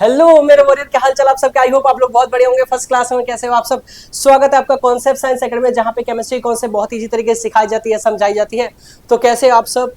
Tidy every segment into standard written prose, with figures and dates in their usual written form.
Hello मेरे warrior, क्या हाल चाल आप सबके। आई होप आप लोग बहुत बढ़िया होंगे, फर्स्ट क्लास में। कैसे हो आप सब। स्वागत है आपका कॉन्सेप्ट साइंस एकेडमी में, जहां पे केमिस्ट्री कॉन्सेप्ट बहुत इजी तरीके से सिखाई जाती है, समझाई जाती है। तो कैसे हो आप सब।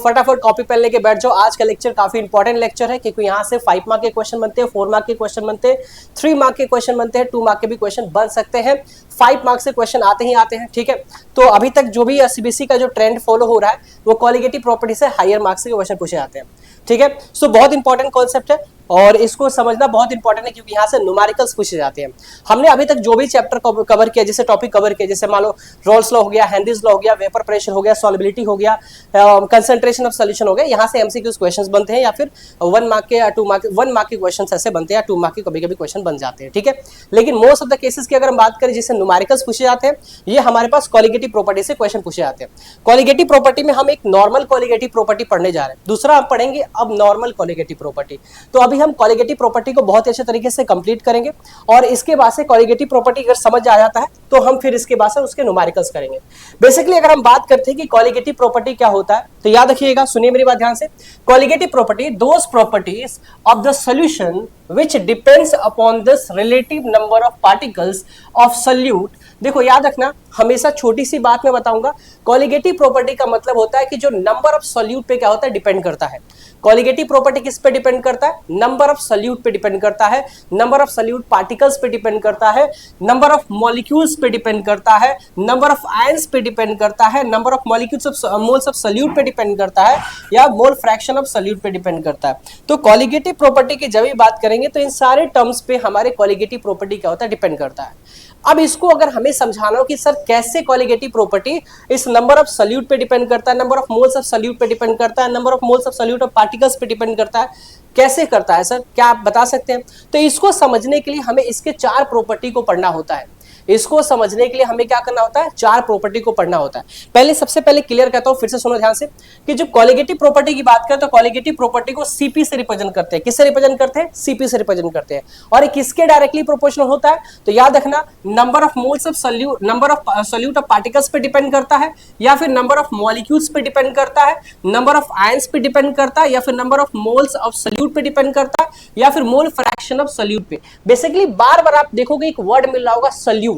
फटाफट कॉपी पेन लेके बैठ जाओ। आज का लेक्चर काफी इंपॉर्टेंट लेक्चर है, क्योंकि यहाँ से 5 मार्क के क्वेश्चन बनते हैं, 4 मार्क के क्वेश्चन बनते हैं, 3 मार्क के क्वेश्चन बनते हैं, 2 मार्क के भी क्वेश्चन बन सकते हैं। 5 मार्क से क्वेश्चन आते ही आते हैं, ठीक है। तो अभी तक जो भी सीबीएसई का जो ट्रेंड फॉलो हो रहा है, वो क्वालिटेटिव प्रॉपर्टी से हायर मार्क्स के क्वेश्चन पूछे जाते हैं, ठीक है। सो बहुत इंपॉर्टेंट कॉन्सेप्ट है और इसको समझना बहुत इंपॉर्टेंट है, क्योंकि यहाँ से न्यूमेरिकल्स पूछे जाते हैं। हमने अभी तक जो भी चैप्टर कवर किया, जैसे टॉपिक कवर किया, जैसे मान लो रोल्स लॉ हो गया, हेनरीज लॉ हो गया, वेपर प्रेशर हो गया, सॉल्युबिलिटी हो गया, कंसंट्रेशन ऑफ सॉल्यूशन हो गया, यहाँ से एमसीक्यूज क्वेश्चंस बनते हैं, या फिर 1 मार्क के या 2 मार्क 1 मार्क के क्वेश्चंस ऐसे बनते हैं, या 2 मार्क के कभी कभी क्वेश्चन बन जाते हैं, ठीक है। लेकिन मोस्ट ऑफ द केसेस की अगर हम बात करें जिससे न्यूमेरिकल्स पूछे जाते हैं, ये हमारे पास क्वालिटेटिव प्रॉपर्टी से क्वेश्चन पूछे जाते हैं। क्वालिटेटिव प्रॉपर्टी में हम एक नॉर्मल क्वालिटेटिव प्रॉपर्टी पढ़ने जा रहे हैं, दूसरा हम पढ़ेंगे अब नॉर्मल क्वालिटेटिव प्रॉपर्टी। तो अभी हम क्वालिटेटिव प्रॉपर्टी को बहुत अच्छे तरीके से कंप्लीट करेंगे, और इसके बाद से क्वालिटेटिव प्रॉपर्टी अगर समझ आ जाता है तो हम फिर इसके बाद से उसके न्यूमेरिकल्स करेंगे। बेसिकली अगर हम बात करते हैं कि क्वालिटेटिव प्रॉपर्टी क्या होता है, तो याद रखिएगा, सुनिए मेरी बात ध्यान से। Qualitative property those properties of the solution which depends upon this relative number of particles of solute। देखो याद रखना, हमेशा छोटी सी बात में बताऊंगा, कॉलिगेटिव प्रॉपर्टी का मतलब होता है कि जो नंबर ऑफ सॉल्यूट पे क्या होता है, डिपेंड करता है। कॉलिगेटिव प्रॉपर्टी किस पे डिपेंड करता है, नंबर ऑफ सॉल्यूट पे डिपेंड करता है, नंबर ऑफ सॉल्यूट पार्टिकल्स पे डिपेंड करता है, नंबर ऑफ मॉलिक्यूल्स पे डिपेंड करता है, नंबर ऑफ आयंस पे डिपेंड करता है, number of molecules of moles of solute पे डिपेंड करता है, या मोल फ्रैक्शन ऑफ सॉल्यूट पे डिपेंड करता है। तो कॉलिगेटिव प्रॉपर्टी की जब भी बात करेंगे तो इन सारे टर्म्स पे हमारे कॉलिगेटिव प्रॉपर्टी क्या होता है, डिपेंड करता है। अब इसको अगर हमें समझाना हो कि सर कैसे कॉलिगेटिव प्रॉपर्टी इस नंबर ऑफ सॉल्यूट पे डिपेंड करता है, number of moles of solute पे डिपेंड करता है, number of moles of solute of particles पे डिपेंड करता है, कैसे करता है सर, क्या आप बता सकते हैं। तो इसको समझने के लिए हमें इसके 4 प्रॉपर्टी को पढ़ना होता है। इसको समझने के लिए हमें क्या करना होता है, 4 प्रॉपर्टी को पढ़ना होता है। पहले सबसे पहले क्लियर करता हूं, फिर से सुनो ध्यान से, कि जब कॉलिगेटिव प्रॉपर्टी की बात करें तो कॉलिगेटिव प्रॉपर्टी को सीपी से रिप्रेजेंट करते हैं। किससे रिप्रेजेंट करते हैं, सीपी से रिप्रेजेंट करते हैं। और ये किसके डायरेक्टली प्रोपोर्शनल होता है, तो याद रखना, number of moles of solute, number of solute of particles पे डिपेंड करता है, या फिर नंबर ऑफ मॉलिक्यूल्स पे डिपेंड करता है, नंबर ऑफ आयंस पे डिपेंड करता है, या फिर number of moles of solute पे डिपेंड करता है, या फिर मोल फ्रैक्शन ऑफ सॉल्यूट पे। बेसिकली बार बार आप देखोगे एक वर्ड मिल रहा होगा, सॉल्यूट।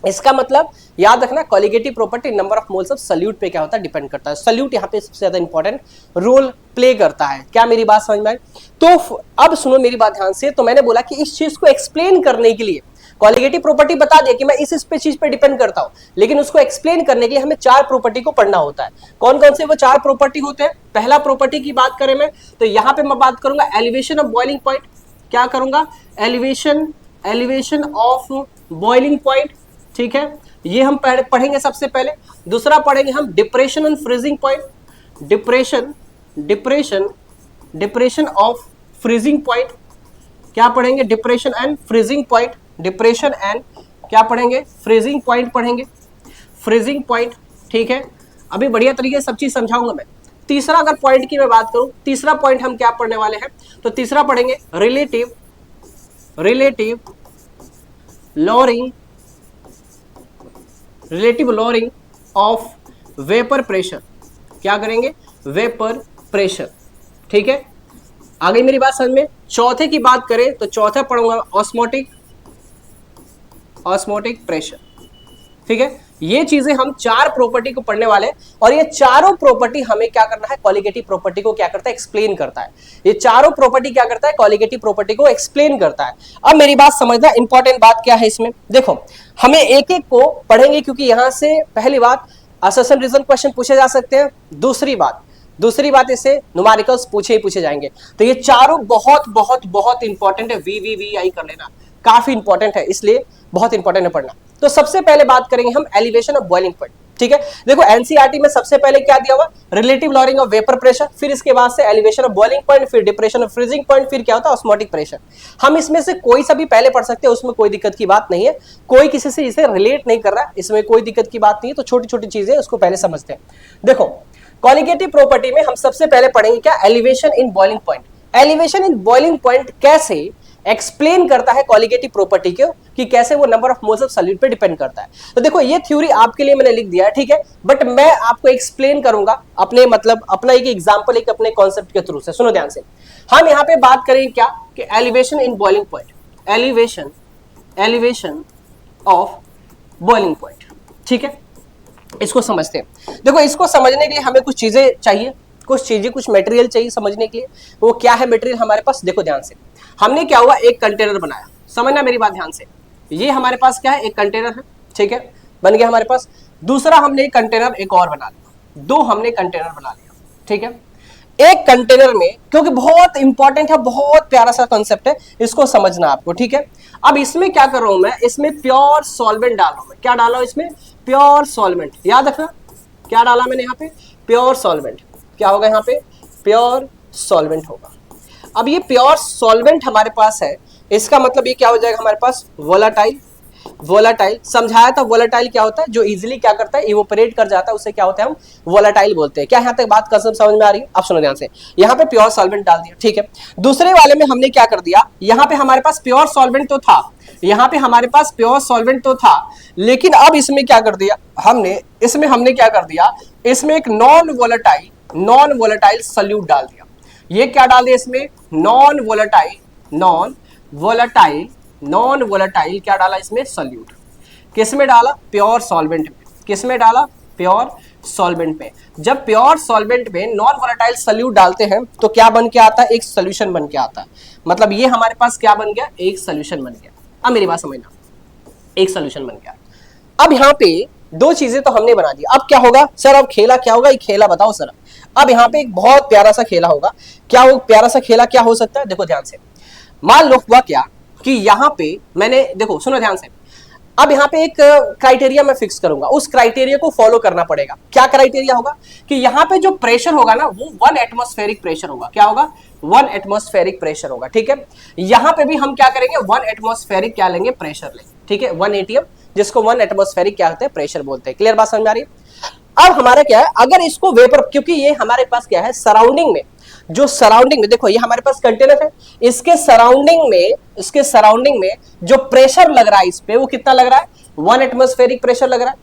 इसका मतलब याद रखना, colligative property number of moles of solute पे क्या होता है, डिपेंड करता है। सॉल्यूट यहाँ पे सबसे ज्यादा इंपॉर्टेंट रोल प्ले करता है। क्या मेरी बात समझ में आई। तो अब सुनो मेरी बात ध्यान से। तो मैंने बोला कि इस चीज को एक्सप्लेन करने के लिए कॉलिगेटिव प्रॉपर्टी बता दिया कि मैं इस चीज पे डिपेंड करता हूं, लेकिन उसको एक्सप्लेन करने के लिए हमें 4 प्रॉपर्टी को पढ़ना होता है। कौन कौन से वो 4 प्रॉपर्टी होते हैं। पहला प्रॉपर्टी की बात करें मैं, तो यहाँ पे मैं बात करूंगा एलिवेशन ऑफ बॉइलिंग पॉइंट। क्या करूंगा, एलिवेशन ऑफ बॉइलिंग पॉइंट, ठीक है, ये हम पढ़ेंगे सबसे पहले। दूसरा पढ़ेंगे हम depression and freezing point, depression of freezing point. क्या पढ़ेंगे, depression and freezing point, depression and क्या पढ़ेंगे, फ्रीजिंग पॉइंट पढ़ेंगे, फ्रीजिंग पॉइंट, ठीक है। अभी बढ़िया तरीके से सब चीज समझाऊंगा मैं। तीसरा अगर पॉइंट की मैं बात करूं, तीसरा पॉइंट हम क्या पढ़ने वाले हैं, तो तीसरा पढ़ेंगे relative lowering of vapour pressure. क्या करेंगे, वेपर प्रेशर, ठीक है। आ गई मेरी बात समझ में। चौथे की बात करें तो चौथा पढ़ूंगा ऑस्मोटिक प्रेशर, ठीक है। ये चीजें हम 4 प्रॉपर्टी को पढ़ने वाले हैं, और ये चारों प्रॉपर्टी हमें क्या करना है, कॉलिगेटिव प्रॉपर्टी को क्या करता है, एक्सप्लेन करता है। ये चारों प्रॉपर्टी क्या करता है, कॉलिगेटिव प्रॉपर्टी को एक्सप्लेन करता है। अब मेरी बात समझना, इंपॉर्टेंट बात क्या है इसमें, देखो हमें एक एक को पढ़ेंगे, क्योंकि यहां से पहली बात असर्शन रीजन क्वेश्चन पूछे जा सकते हैं। दूसरी बात इससे न्यूमेरिकल्स पूछे जाएंगे। तो ये चारों बहुत बहुत बहुत इंपॉर्टेंट है। वी कर लेना, काफी इंपॉर्टेंट है, इसलिए बहुत इंपॉर्टेंट है पढ़ना। तो सबसे पहले बात करेंगे हम एलिवेशन ऑफ बॉइलिंग पॉइंट, ठीक है। देखो एनसीईआरटी में सबसे पहले क्या दिया हुआ, relative lowering of vapour pressure, फिर इसके बाद से एलिवेशन ऑफ बॉइलिंग पॉइंट, फिर डिप्रेशन ऑफ फ्रीजिंग पॉइंट, फिर क्या होता है, ऑस्मोटिक प्रेशर। हम इसमें से कोई सा भी पहले पढ़ सकते हैं, उसमें कोई दिक्कत की बात नहीं है। कोई किसी से इसे रिलेट नहीं कर रहा, इसमें कोई दिक्कत की बात नहीं है। तो छोटी छोटी चीजें उसको पहले समझते हैं। देखो कॉलिगेटिव प्रॉपर्टी में हम सबसे पहले पढ़ेंगे क्या, elevation in boiling point. Elevation in boiling point कैसे एक्सप्लेन करता है कॉलिगेटिव प्रॉपर्टी को, कि कैसे वो number of moles of solute पे डिपेंड करता है। तो देखो ये थ्योरी आपके लिए मैंने लिख दिया है, ठीक है, बट मैं आपको एक्सप्लेन करूंगा अपने मतलब अपना एक एग्जांपल एक अपने कॉन्सेप्ट के थ्रू से। सुनो ध्यान से, हम यहाँ पे बात करेंगे क्या कि elevation in boiling point, elevation of boiling point, ठीक है, इसको समझते हैं। देखो इसको समझने के लिए हमें कुछ चीजें चाहिए, कुछ मटेरियल चाहिए समझने के लिए। वो क्या है मटेरियल हमारे पास, देखो ध्यान से, हमने क्या हुआ एक कंटेनर बनाया, समझना मेरी बात ध्यान से, ये हमारे पास क्या है एक कंटेनर है, ठीक है, बन गया हमारे पास। दूसरा हमने एक कंटेनर एक और बना लिया, दो हमने कंटेनर बना लिया, ठीक है। एक कंटेनर में, क्योंकि बहुत इंपॉर्टेंट है, बहुत प्यारा सा कॉन्सेप्ट है, इसको समझना आपको, ठीक है। अब इसमें क्या कर रहा हूं मैं, इसमें प्योर सॉल्वेंट डाल रहा हूं मैं, क्या डाला हूं इसमें, प्योर सॉल्वेंट, याद रखना क्या डाला मैंने यहाँ पे, प्योर सॉल्वेंट। क्या होगा यहाँ पे, प्योर सॉल्वेंट होगा। अब ये प्योर सॉल्वेंट हमारे पास है, इसका मतलब ये क्या हो जाएगा हमारे पास, वोलाटाइल। वोलाटाइल समझाया था, वोलाटाइल क्या होता है, जो इजीली क्या करता है, इवोपरेट कर जाता है, उसे क्या होता है, हम वोलाटाइल बोलते हैं। क्या यहाँ तक बात कसम समझ में आ रही है? अब सुनो ध्यान से, यहाँ पे प्योर सॉल्वेंट डाल दिया, ठीक है। दूसरे वाले में हमने क्या कर दिया, यहाँ पे हमारे पास प्योर सॉल्वेंट तो था, यहाँ पे हमारे पास प्योर सॉल्वेंट तो था, लेकिन अब इसमें क्या कर दिया हमने, इसमें हमने क्या कर दिया, इसमें एक नॉन वोलेटाइल सॉल्यूट डाल दिया। ये क्या डाल दिया इसमें, नॉन वोलेटाइल क्या डाला इसमें, सॉल्यूट। किस में डाला, प्योर सॉल्वेंट में। किस में डाला, प्योर सॉल्वेंट में। जब प्योर सॉल्वेंट में नॉन वोलेटाइल सॉल्यूट डालते हैं तो क्या बन के आता है, एक सॉल्यूशन बन के आता है। मतलब ये हमारे पास क्या बन गया, एक सॉल्यूशन बन गया। अब मेरी बात समझना, एक सॉल्यूशन बन गया। अब यहाँ पे दो चीजें तो हमने बना दी, अब क्या होगा सर, अब खेला क्या होगा, ये खेला बताओ सर। अब यहाँ पे एक बहुत प्यारा सा खेला होगा, क्या वो प्यारा सा खेला क्या हो सकता है, देखो ध्यान से। मान लो हुआ क्या कि यहाँ पे मैंने, देखो सुनो ध्यान से, अब यहाँ पे एक क्राइटेरिया मैं फिक्स करूंगा, उस क्राइटेरिया को फॉलो करना पड़ेगा। क्या क्राइटेरिया होगा कि यहाँ पे जो प्रेशर होगा ना, वो 1 एटमॉस्फेरिक प्रेशर होगा। क्या होगा, 1 एटमॉस्फेरिक प्रेशर होगा, ठीक है। यहाँ पे भी हम क्या करेंगे, 1 एटमॉस्फेरिक क्या लेंगे, प्रेशर लेंगे, ठीक है, 1 ATM, जिसको 1 एटमॉस्फेरिक क्या होता है, प्रेशर बोलते हैं। क्लियर बात समझ में आ रही है? अब हमारा क्या है, अगर इसको वेपर, क्योंकि ये हमारे पास क्या है, सराउंडिंग में, जो सराउंडिंग में, देखो ये हमारे पास कंटेनर है, इसके सराउंडिंग में जो प्रेशर लग रहा है इस पे, वो कितना लग रहा है, 1 एटमॉस्फेरिक प्रेशर लग रहा है।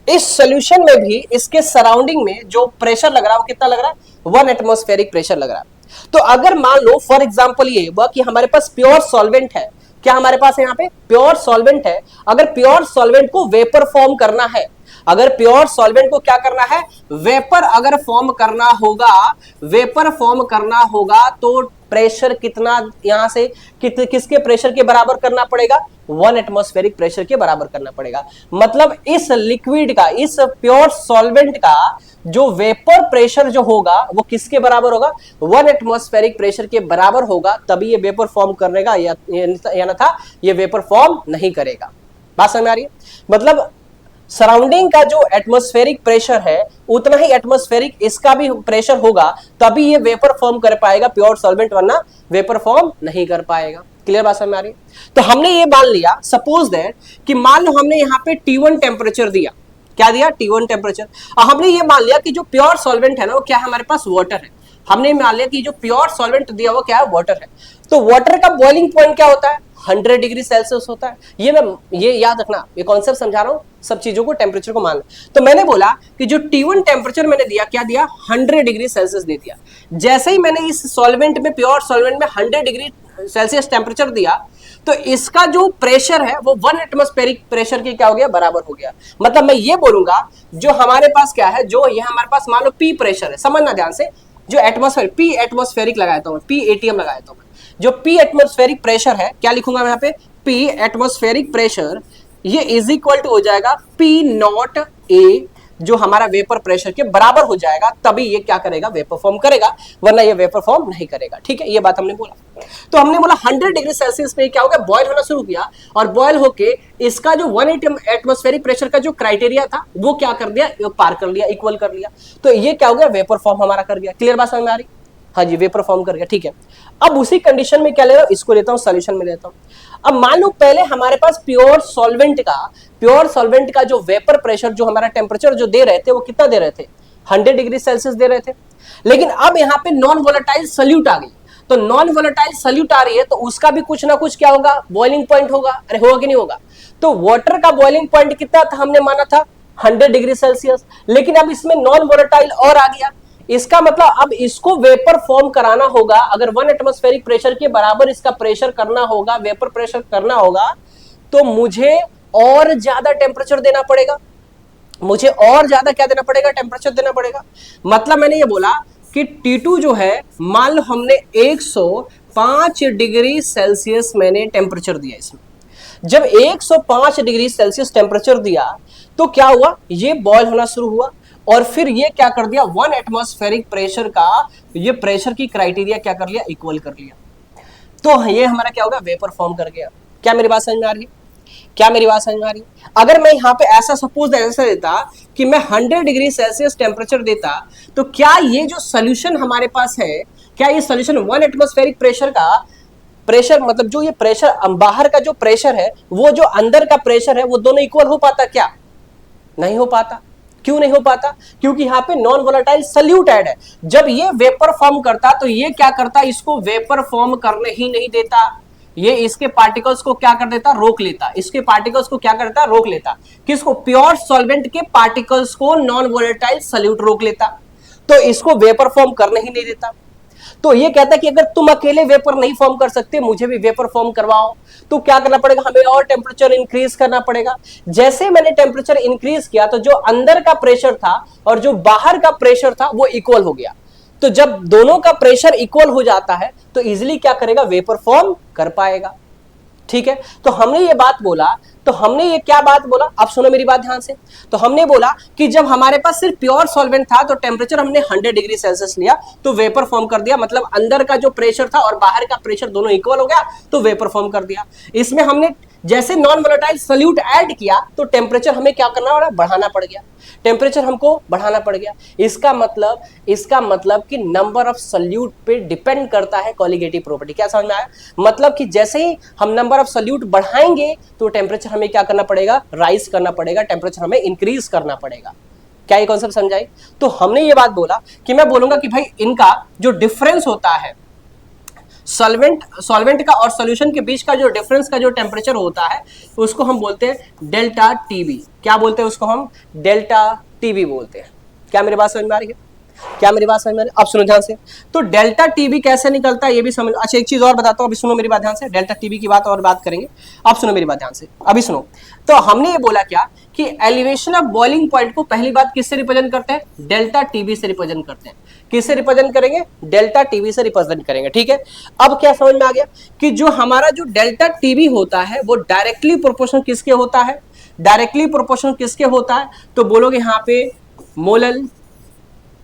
इस सॉल्यूशन में भी इसके सराउंडिंग में जो प्रेशर लग रहा है वो कितना लग रहा है, 1 एटमॉस्फेरिक प्रेशर लग रहा है। तो अगर मान लो फॉर एग्जांपल ये हुआ कि हमारे पास प्योर सॉल्वेंट है, क्या हमारे पास यहाँ पे प्योर सॉल्वेंट है, अगर प्योर सॉल्वेंट को वेपर फॉर्म करना है, अगर प्योर सॉल्वेंट को क्या करना है, वेपर अगर फॉर्म करना होगा, वेपर फॉर्म करना होगा, तो प्रेशर कितना यहां से किसके प्रेशर के बराबर करना पड़ेगा, 1 एटमॉस्फेरिक प्रेशर के बराबर करना पड़ेगा। मतलब इस लिक्विड का, इस प्योर सॉल्वेंट का जो वेपर प्रेशर जो होगा वो किसके बराबर होगा, 1 एटमॉस्फेरिक प्रेशर के बराबर होगा, तभी ये वेपर फॉर्म करेगा, या ना था ये वेपर फॉर्म नहीं करेगा। बात समझ में आ रही है? मतलब सराउंडिंग का जो एटमॉस्फेरिक प्रेशर है उतना ही एटमॉस्फेरिक इसका भी प्रेशर होगा, तभी ये वेपर फॉर्म कर पाएगा प्योर सॉल्वेंट, वरना वेपर फॉर्म नहीं कर पाएगा। क्लियर बात समझ में आ रही है? तो हमने ये मान लिया, सपोज दैट कि मान लो हमने यहाँ पे T1 टेम्परेचर दिया, क्या दिया, T1 टेम्परेचर। हमने ये मान लिया कि जो प्योर सॉल्वेंट है ना वो क्या है, हमारे पास वाटर है। हमने मान लिया कि जो प्योर सॉल्वेंट दिया वो क्या है, वाटर है। तो वाटर का बॉइलिंग पॉइंट क्या होता है, 100 डिग्री सेल्सियस होता है। ये याद रखना, ये कॉन्सेप्ट समझा रहा हूं, सब चीजों को टेम्परेचर को मान लो। तो मैंने बोला कि जो T1 टेम्परेचर मैंने दिया, क्या दिया, 100 डिग्री सेल्सियस दे दिया। जैसे ही मैंने इस सॉल्वेंट में, प्योर सॉल्वेंट में 100 डिग्री सेल्सियस टेम्परेचर दिया, तो इसका जो प्रेशर है वो 1 एटमॉस्फेरिक प्रेशर के क्या हो गया, बराबर हो गया। मतलब मैं ये बोलूंगा जो हमारे पास क्या है, जो ये हमारे पास मान लो P प्रेशर है, समझना ध्यान से, जो एटमॉस्फेरिक P एटमॉस्फेरिक लगाया था, P ATM लगाया था, जो P एटमॉस्फेरिक प्रेशर है, क्या लिखूंगा मैं यहाँ पे, P एटमॉस्फेरिक प्रेशर, ये इज इक्वल टू हो जाएगा P नॉट A, जो हमारा वेपर प्रेशर के बराबर हो जाएगा, तभी ये क्या करेगा, वेपर फॉर्म करेगा, वरना ये वेपर फॉर्म नहीं करेगा। ठीक है, ये बात हमने बोला। तो हमने बोला 100 डिग्री सेल्सियस पे क्या हो गया, बॉयल होना शुरू किया, और बॉयल होके इसका जो 180 एटमॉस्फेरिक प्रेशर का जो क्राइटेरिया था वो क्या कर दिया, पार कर लिया, इक्वल कर लिया। तो ये क्या हो गया, वेपर फॉर्म हमारा कर गया। क्लियर बात समझ में आ रही? हाँ जी, वेपर फॉर्म कर गया। ठीक है, अब उसी कंडीशन में क्या ले रहा हूं, इसको लेता हूं, सॉल्यूशन में लेता हूं। अब मान लो पहले हमारे पास प्योर सॉल्वेंट का जो वेपर प्रेशर, जो हमारा टेम्परेचर जो दे रहे थे, वो कितना दे रहे थे, 100 डिग्री सेल्सियस दे रहे थे। लेकिन अब यहाँ पे नॉन वोलेटाइल सॉल्यूट आ गई, तो नॉन वोलेटाइल सॉल्यूट आ रही है तो उसका भी कुछ ना कुछ क्या होगा, बॉइलिंग पॉइंट होगा। अरे होगा कि नहीं होगा? तो वाटर का बॉइलिंग पॉइंट कितना था, हमने माना था 100 डिग्री सेल्सियस, लेकिन अब इसमें नॉन वोलेटाइल और आ गया। इसका मतलब अब इसको वेपर फॉर्म कराना होगा, अगर 1 एटमॉस्फेरिक प्रेशर के बराबर इसका प्रेशर करना होगा, वेपर प्रेशर करना होगा, तो मुझे और ज्यादा टेम्परेचर देना पड़ेगा, मुझे और ज्यादा क्या देना पड़ेगा, टेम्परेचर देना पड़ेगा। मतलब मैंने ये बोला कि T2 जो है, मान लो हमने 105 डिग्री सेल्सियस मैंने टेम्परेचर दिया इसमें। जब 105 डिग्री सेल्सियस टेम्परेचर दिया तो क्या हुआ, ये बॉयल होना शुरू हुआ और फिर ये क्या कर दिया, 1 एटमॉस्फेरिक प्रेशर का ये प्रेशर की क्राइटेरिया क्या कर लिया, इक्वल कर लिया। तो ये हमारा क्या होगा, वेपर फॉर्म कर गया। क्या मेरी बात समझ में आ रही है? क्या मेरी बात समझ में आ रही है? अगर मैं यहाँ पे ऐसा सपोज ऐसा देता कि मैं 100 डिग्री सेल्सियस टेम्परेचर देता, तो क्या ये जो सोल्यूशन हमारे पास है, क्या ये सोल्यूशन 1 एटमॉस्फेरिक प्रेशर का प्रेशर, मतलब जो ये प्रेशर बाहर का जो प्रेशर है वो जो अंदर का प्रेशर है, वो दोनों इक्वल हो पाता? क्या नहीं हो पाता। क्यों नहीं हो पाता? क्योंकि यहाँ पे नॉन वोलेटाइल सॉल्यूट ऐड है। जब ये वेपर फॉर्म करता तो ये क्या करता, इसको वेपर फॉर्म करने ही नहीं देता, ये इसके पार्टिकल्स को क्या कर देता, रोक लेता। इसके पार्टिकल्स को क्या करता, रोक लेता। किसको? प्योर सॉल्वेंट के पार्टिकल्स को नॉन वोलेटाइल सॉल्यूट रोक लेता, तो इसको वेपर फॉर्म करने ही नहीं देता। तो ये कहता है कि अगर तुम अकेले वेपर नहीं फॉर्म कर सकते, मुझे भी वेपर फॉर्म करवाओ, तो क्या करना पड़ेगा, हमें और टेम्परेचर इंक्रीज करना पड़ेगा। जैसे मैंने टेम्परेचर इंक्रीज किया तो जो अंदर का प्रेशर था और जो बाहर का प्रेशर था वो इक्वल हो गया। तो जब दोनों का प्रेशर इक्वल हो जाता है तो इजिली क्या करेगा, वेपर फॉर्म कर पाएगा। ठीक है, तो हमने ये बात बोला, तो हमने ये क्या बात बोला, आप सुनो मेरी बात ध्यान से। तो हमने बोला कि जब हमारे पास सिर्फ प्योर सॉल्वेंट था तो टेम्परेचर हमने 100 डिग्री सेल्सियस लिया तो वेपर फॉर्म कर दिया, मतलब अंदर का जो प्रेशर था और बाहर का प्रेशर दोनों इक्वल हो गया तो वेपर फॉर्म कर दिया। इसमें हमने जैसे नॉन वोलेटाइल सॉल्यूट ऐड किया तो टेम्परेचर हमें क्या करना पड़ा, बढ़ाना पड़ गया, टेम्परेचर हमको बढ़ाना पड़ गया। इसका मतलब कि नंबर ऑफ सॉल्यूट पे डिपेंड करता है कॉलिगेटिव प्रॉपर्टी। क्या समझ में आया? मतलब कि जैसे ही हम नंबर ऑफ सॉल्यूट बढ़ाएंगे तो टेम्परेचर हमें क्या करना पड़ेगा, राइज करना पड़ेगा, टेम्परेचर हमें इंक्रीज करना पड़ेगा। क्या ये कॉन्सेप्ट समझाई? तो हमने ये बात बोला कि मैं बोलूंगा कि भाई इनका जो डिफरेंस होता है सॉल्वेंट का और सॉल्यूशन के बीच का जो डिफरेंस का जो टेम्परेचर होता है उसको हम बोलते हैं डेल्टा टीबी। क्या बोलते हैं उसको हम? डेल्टा टीबी बोलते हैं। क्या मेरी बात समझ में आ रही है? क्या मेरी बात समझ में आ रही है? अब सुनो ध्यान से। तो डेल्टा टीबी कैसे निकलता है ये भी समझ। अच्छा एक चीज और बताता हूँ, अभी सुनो मेरी बात ध्यान से। डेल्टा टीबी की बात और बात करेंगे, अब सुनो मेरी बात ध्यान से, अभी सुनो। तो हमने ये बोला क्या कि एलिवेशन ऑफ बॉइलिंग पॉइंट को पहली बात किससे रिप्रेजेंट करते हैं, डेल्टा टीबी से रिप्रेजेंट करते हैं। किससे रिप्रेजेंट करेंगे? डेल्टा टीबी से रिप्रेजेंट करेंगे। ठीक है, अब क्या समझ में आ गया कि जो हमारा जो डेल्टा टीबी होता है वो डायरेक्टली प्रोपोर्शनल किसके होता है, डायरेक्टली प्रोपोर्शनल किसके होता है? तो बोलोगे यहाँ पे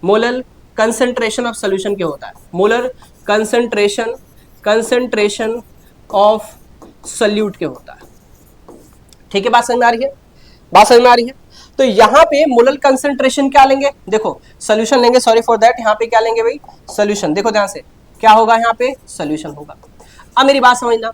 मोलर कंसंट्रेशन ऑफ सॉल्यूशन के होता है, मोलर कंसंट्रेशन ऑफ सॉल्यूट के होता है। ठीक है, बात समझ में आ रही है? बात समझ में आ रही है? तो यहाँ पे मोलर कंसंट्रेशन क्या लेंगे, देखो सॉल्यूशन लेंगे, सॉरी फॉर दैट, यहाँ पे क्या लेंगे भाई, सॉल्यूशन। देखो ध्यान से क्या होगा, यहाँ पे सॉल्यूशन होगा। अब मेरी बात समझना,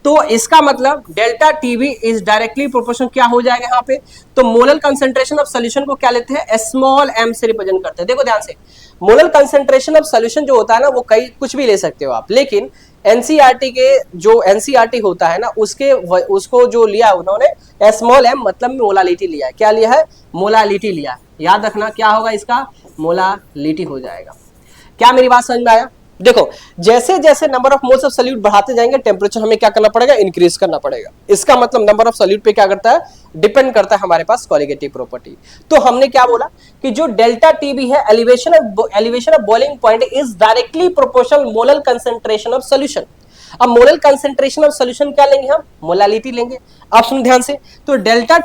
तो इसका मतलब delta TB is directly proportional क्या हो जाएगा यहाँ पे, तो मोलर कंसंट्रेशन ऑफ सॉल्यूशन को क्या लेते हैं, स्मॉल एम से रिप्रेजेंट करते हैं। देखो ध्यान से, मोलर कंसंट्रेशन ऑफ सॉल्यूशन जो होता है ना वो कई कुछ भी ले सकते हो आप, लेकिन एनसीईआरटी के जो एनसीईआरटी होता है ना उसको जो लिया उन्होंने स्मॉल एम, मतलब मोलालिटी लिया है। क्या लिया है? मोलालिटी लिया है। याद रखना क्या होगा इसका, मोलालिटी हो जाएगा। क्या मेरी बात समझ में आया? देखो जैसे जैसे number of moles of solute बढ़ाते जाएंगे टेम्परेचर हमें क्या करना पड़ेगा, इंक्रीज करना पड़ेगा। इसका मतलब नंबर ऑफ सॉल्यूट पे क्या करता है, डिपेंड करता है हमारे पास कॉलिगेटिव प्रॉपर्टी। तो हमने क्या बोला कि जो डेल्टा टीबी है, elevation of boiling point is directly proportional molar concentration of solution. अब मोलर कंसंट्रेशन ऑफ सॉल्यूशन क्या लेंगे हम, मोलालिटी लेंगे। आप सुन ध्यान से, तो delta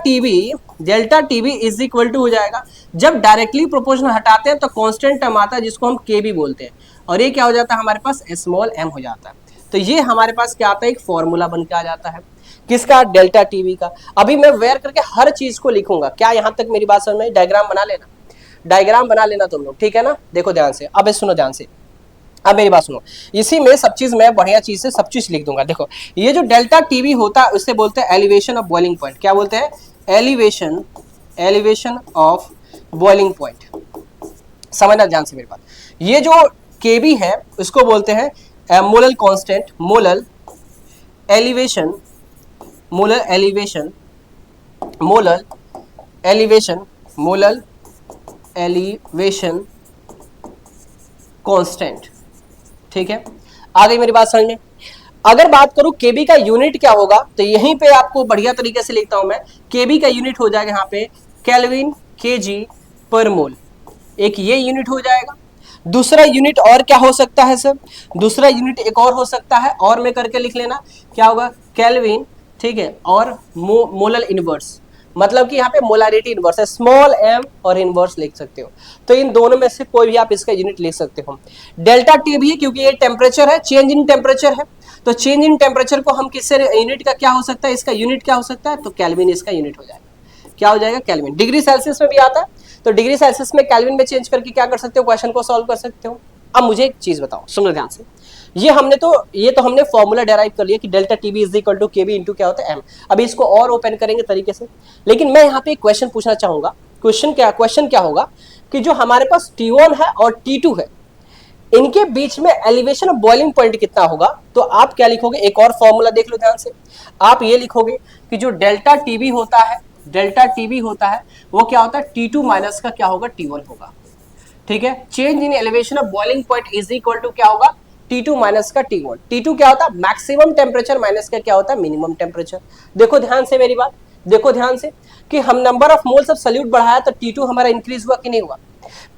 TB is equal to हो जाएगा, जब डायरेक्टली प्रोपोर्शनल हटाते हैं तो कांस्टेंट टर्म आता है जिसको हम के भी बोलते हैं, और ये क्या हो जाता है हमारे पास, स्मॉल एम हो जाता है। तो ये हमारे पास क्या आता है, एक फॉर्मूला बन के आ जाता है किसका, डेल्टा टीबी का। अभी मैं वेयर करके हर चीज को लिखूंगा। क्या यहाँ तक मेरी बात समझ में? डायग्राम बना लेना, डायग्राम बना लेना तुम लोग, ठीक है ना। देखो ध्यान से, अब सुनो ध्यान से, अब मेरी बात सुनो, इसी में सब चीज मैं बढ़िया चीज से सब चीज लिख दूंगा। देखो ये जो डेल्टा टीबी होता है उससे बोलते हैं एलिवेशन ऑफ बॉइलिंग पॉइंट। क्या बोलते हैं, एलिवेशन ऑफ बॉइलिंग पॉइंट। समझना ध्यान से मेरी बात। ये जो केबी है उसको बोलते हैं molal constant, molal elevation, molal elevation, molal elevation, molal elevation constant. ठीक है, आ गई मेरी बात समझ में। अगर बात करूं केबी का यूनिट क्या होगा, तो यहीं पे आपको बढ़िया तरीके से लिखता हूं मैं। केबी का यूनिट हो जाएगा यहाँ पे केल्विन केजी पर मोल, एक ये यूनिट हो जाएगा। दूसरा यूनिट और क्या हो सकता है सर, दूसरा यूनिट एक और हो सकता है, और में करके लिख लेना, क्या होगा केल्विन, ठीक है, और मोलल इनवर्स, मतलब कि यहाँ पे मोलारिटी इनवर्स है, स्मॉल एम और इनवर्स लिख सकते हो। तो इन दोनों में से कोई भी आप इसका यूनिट लिख सकते हो। डेल्टा टी भी है क्योंकि ये टेम्परेचर है, चेंज इन टेम्परेचर है, तो चेंज इन टेम्परेचर को हम किससे, यूनिट का क्या हो सकता है, इसका यूनिट क्या हो सकता है, तो केल्विन इसका यूनिट हो जाएगा। क्या हो जाएगा, केल्विन। डिग्री सेल्सियस में भी आता है, तो डिग्री सेल्सियस में केल्विन में चेंज करके क्या कर सकते हो, क्वेश्चन को सॉल्व कर सकते हो। अब मुझे एक चीज बताओ, सुनो ध्यान से, ये हमने फॉर्मूला डेराइव कर लिया कि delta TB is equal to KB into क्या होता है एम। अभी इसको और ओपन करेंगे तरीके से, लेकिन मैं यहाँ पे एक क्वेश्चन पूछना चाहूंगा। क्वेश्चन क्या होगा कि जो हमारे पास T1 है और T2 है, इनके बीच में एलिवेशन ऑफ बॉइलिंग पॉइंट कितना होगा, तो आप क्या लिखोगे, एक और फॉर्मूला देख लो ध्यान से। आप ये लिखोगे कि जो डेल्टा टीबी होता है, डेल्टा टीबी होता है वो क्या होता है, T2 माइनस का क्या होगा, T1 होगा। ठीक है, change in elevation of boiling point is equal to क्या होगा, T2 माइनस का T1। T2 क्या होता है, मैक्सिमम टेम्परेचर माइनस का क्या होता है, मिनिमम टेम्परेचर। देखो ध्यान से मेरी बात, देखो ध्यान से कि हम number of moles of solute बढ़ाया तो T2 हमारा इंक्रीज हुआ कि नहीं हुआ।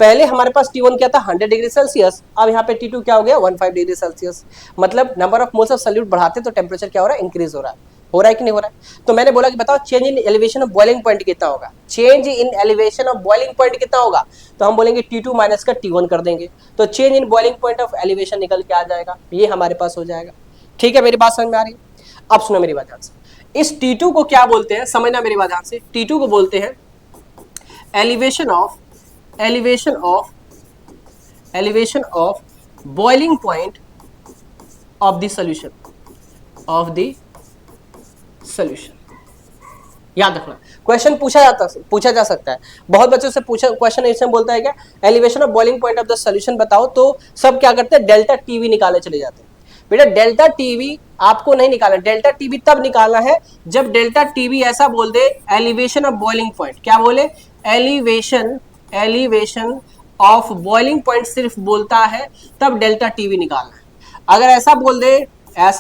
पहले हमारे पास T1 क्या था, 100 डिग्री सेल्सियस, अब यहाँ पे T2 क्या हो गया, 15 डिग्री सेल्सियस। मतलब number of moles of solute बढ़ाते तो टेम्परेचर क्या हो रहा है, इंक्रीज हो रहा है कि नहीं हो रहा है। तो मैंने बोला कि बताओ change in elevation of boiling point कितना होगा, change in elevation of boiling point कितना होगा, तो हम बोलेंगे T2 माइनस का T1 कर देंगे, तो change in boiling point of elevation निकल के आ जाएगा, ये हमारे पास हो जाएगा। ठीक है, मेरी बात समझ में आ रही है। अब सुनो मेरी बात ध्यान से, इस T2 को क्या बोलते हैं, समझना मेरी बात ध्यान से। T2 को बोलते हैं elevation of boiling point of the solution, याद रखना। क्वेश्चन पूछा जा सकता है, बहुत बच्चों से पूछा क्वेश्चन इसमें बोलता है क्या, elevation of boiling point of the solution बताओ, तो सब क्या करते हैं, डेल्टा टीवी निकाले चले जाते हैं। बेटा डेल्टा टीवी आपको नहीं निकालना, डेल्टा टीवी तब निकालना है जब डेल्टा टीवी ऐसा बोल दे एलिवेशन ऑफ बॉइलिंग पॉइंट, क्या बोले, एलिवेशन ऑफ बॉइलिंग पॉइंट सिर्फ बोलता है तब डेल्टा टीवी निकालना है। अगर ऐसा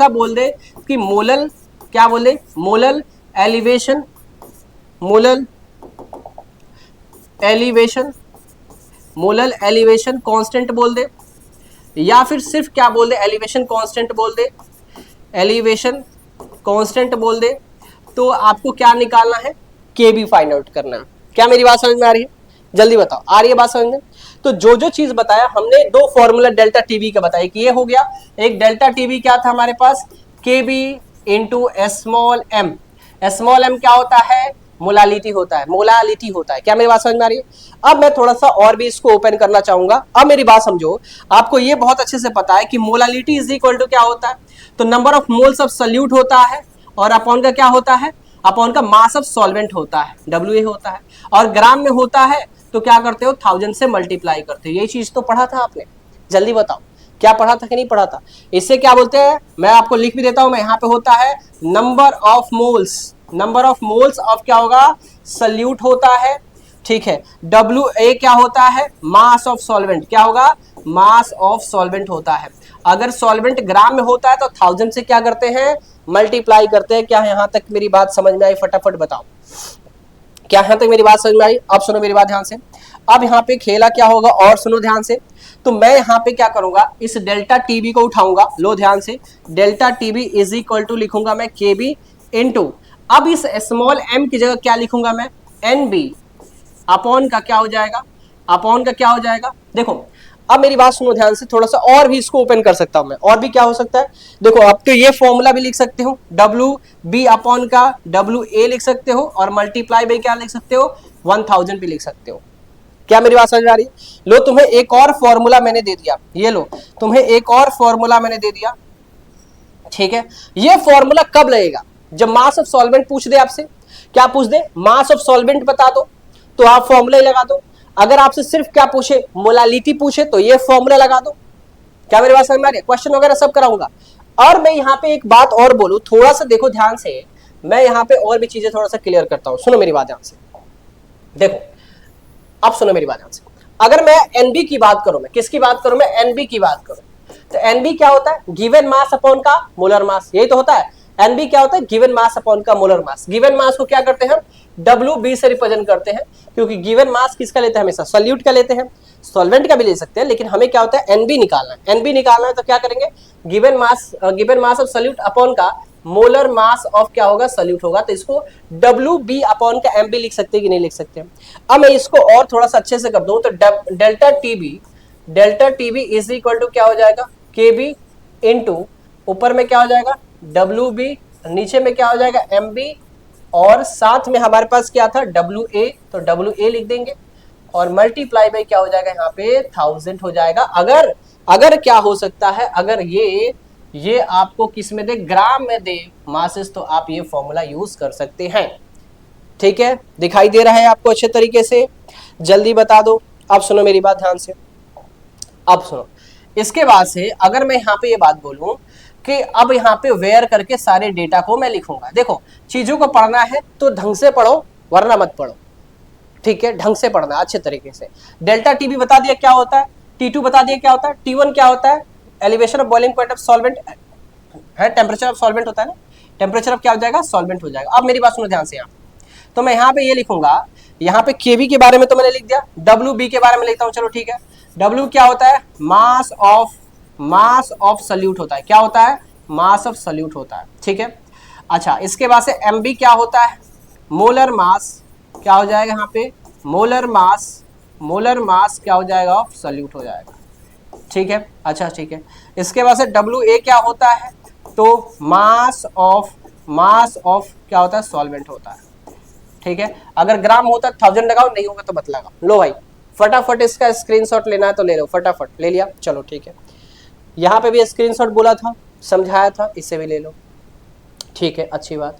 बोल दे कि मोलल, क्या बोले, मोलल एलिवेशन कांस्टेंट बोल दे, या फिर सिर्फ क्या बोल दे, एलिवेशन कांस्टेंट बोल दे, तो आपको क्या निकालना है, केबी फाइंड आउट करना है। क्या मेरी बात समझ में आ रही है, जल्दी बताओ, आ रही है बात समझ में। तो जो चीज बताया हमने, दो फॉर्मूला डेल्टा टीबी का बताया कि ये हो गया, एक डेल्टा टीबी क्या था हमारे पास, KB into small M. Small M क्या होता है, मोलालिटी होता है। क्या मेरी बात समझ में आ रही है। अब मैं थोड़ा सा और भी इसको ओपन करना चाहूंगा। अब मेरी बात समझो, आपको ये बहुत अच्छे से पता है कि मोलालिटी इज इक्वल टू क्या होता है, तो number of moles of solute होता है, और अपॉन का क्या होता है, अपॉन का मास ऑफ सॉल्वेंट होता है, WA होता है, और ग्राम में होता है तो क्या करते हो, 1000 से मल्टीप्लाई करते हो। यही चीज तो पढ़ा था आपने, जल्दी बताओ क्या पढ़ा था कि नहीं पढ़ा था। इससे क्या बोलते हैं, मैं आपको लिख भी देता हूं, मैं यहाँ पे होता है नंबर ऑफ मोल्स ऑफ क्या होगा, सल्यूट होता है, ठीक है। WA क्या होता है, मास ऑफ सॉल्वेंट, क्या होगा, मास ऑफ सॉल्वेंट होता है। अगर सॉल्वेंट ग्राम में होता है तो 1000 से क्या करते हैं, मल्टीप्लाई करते हैं। क्या यहां तक मेरी बात समझ में आई, फटाफट बताओ, क्या यहां तक मेरी बात समझ में आई। अब सुनो मेरी बात ध्यान से, अब यहाँ पे खेला क्या होगा, और सुनो ध्यान से। तो मैं यहाँ पे क्या करूंगा, इस डेल्टा टीबी को उठाऊंगा, लो ध्यान से, delta TB is equal to लिखूंगा मैं केबी इनटू, अब इस स्मॉल एम की जगह क्या लिखूंगा मैं, एनबी अपॉन का क्या हो जाएगा, देखो अब मेरी बात सुनो ध्यान से, थोड़ा सा और भी इसको ओपन कर सकता हूं मैं, और भी क्या हो सकता है, देखो अब तो ये फॉर्मूला भी लिख सकते हो, WB अपॉन का WA लिख सकते हो, और मल्टीप्लाई बाई क्या लिख सकते हो, 1000 भी लिख सकते हो। क्या मेरी बात समझ आ रही है। लो तुम्हें एक और फॉर्मूला मैंने दे दिया, ये लो तुम्हें एक और फॉर्मूला मैंने दे दिया, ठीक है। ये फॉर्मूला कब लगेगा, जब मास ऑफ सॉल्वेंट पूछ दे आपसे, क्या पूछ दे, मास ऑफ सॉल्वेंट बता दो तो आप फॉर्मूला ही लगा दो। अगर आपसे सिर्फ क्या पूछे, मोलालिटी पूछे तो ये फॉर्मूला लगा दो, क्या मेरी बात समझ में आ रही है? क्वेश्चन वगैरह सब कराऊंगा। और मैं यहाँ पे एक बात और बोलूं, थोड़ा सा देखो ध्यान से, मैं यहाँ पे और भी चीजें थोड़ा सा क्लियर करता हूं, सुनो मेरी बात ध्यान से। देखो अब सुनो मेरी बात ध्यान से, अगर मैं एनबी की बात करूं, मैं किसकी बात करूं, मैं एनबी की बात करूं, तो एनबी क्या होता है, गिवन मास अपॉन का मोलर मास, यही तो होता है। एनबी क्या होता है, गिवन मास अपॉन का मोलर मास। गिवन मास को क्या करते हैं, डब्ल्यू बी से रिप्रेजेंट करते हैं, क्योंकि गिवन मास किसका लेते हैं, हमेशा सॉल्यूट का लेते हैं, सॉल्वेंट का भी ले सकते हैं, लेकिन हमें क्या होता है, एनबी निकालना है। एनबी निकालना है तो क्या करेंगे, given mass of solute upon का मोलर मास ऑफ क्या होगा, सॉल्यूट होगा। तो इसको डब्ल्यू बी अपॉन का एम बी लिख सकते हैं कि नहीं लिख सकते हैं। अब मैं इसको और थोड़ा सा अच्छे से कर दूं, तो delta TB is equal to क्या हो जाएगा, के बी इंटू ऊपर में क्या हो जाएगा, डब्ल्यू बी, नीचे में क्या हो जाएगा, एम बी, और साथ में हमारे पास क्या था, डब्ल्यू ए, तो डब्ल्यू ए लिख देंगे, और मल्टीप्लाई बाई क्या हो जाएगा, यहाँ पे 1000 हो जाएगा। अगर क्या हो सकता है, अगर ये आपको किस में दे, ग्राम में दे मासेस, तो आप ये फॉर्मूला यूज कर सकते हैं। ठीक है, दिखाई दे रहा है आपको अच्छे तरीके से, जल्दी बता दो। अब सुनो मेरी बात ध्यान से, अब सुनो, इसके बाद से अगर मैं यहाँ पे ये बात बोलूं कि अब यहाँ पे वेयर करके सारे डेटा को मैं लिखूंगा। देखो चीजों को पढ़ना है तो ढंग से पढ़ो, वरना मत पढ़ो। ठीक है, ढंग से पढ़ना अच्छे तरीके से। डेल्टा टीबी बता दिया क्या होता है, T2 बता दिया क्या होता है, T1 क्या होता है, elevation of boiling point of solvent है, टेम्परेचर ऑफ सॉल्वेंट होता है ना, टेम्परेचर ऑफ क्या हो जाएगा, सॉल्वेंट हो जाएगा। अब मेरी बात सुनो ध्यान से, यहाँ तो मैं यहाँ पे ये लिखूंगा, यहाँ पे केबी के बारे में तो मैंने लिख दिया, डब्ल्यू बी के बारे में लिखता हूँ, चलो ठीक है। डब्ल्यू क्या होता है, मास ऑफ सल्यूट होता है, क्या होता है, मास ऑफ सल्यूट होता है। ठीक है, अच्छा इसके बाद से एम बी क्या होता है, मोलर मास, क्या हो जाएगा यहाँ पे, मोलर मास क्या हो जाएगा, ऑफ सल्यूट हो जाएगा। ठीक है, अच्छा ठीक है। इसके बाद से डब्ल्यू ए क्या होता है, तो मास ऑफ क्या होता है, सॉल्वेंट होता है। ठीक है, अगर ग्राम होता है 1000 लगाओ, नहीं होगा तो मत लगाओ। लो भाई फटाफट इसका स्क्रीनशॉट लेना है तो ले लो, फटाफट ले लिया, चलो ठीक है। यहाँ पे भी स्क्रीनशॉट बोला था, समझाया था, इससे भी ले लो। ठीक है, अच्छी बात।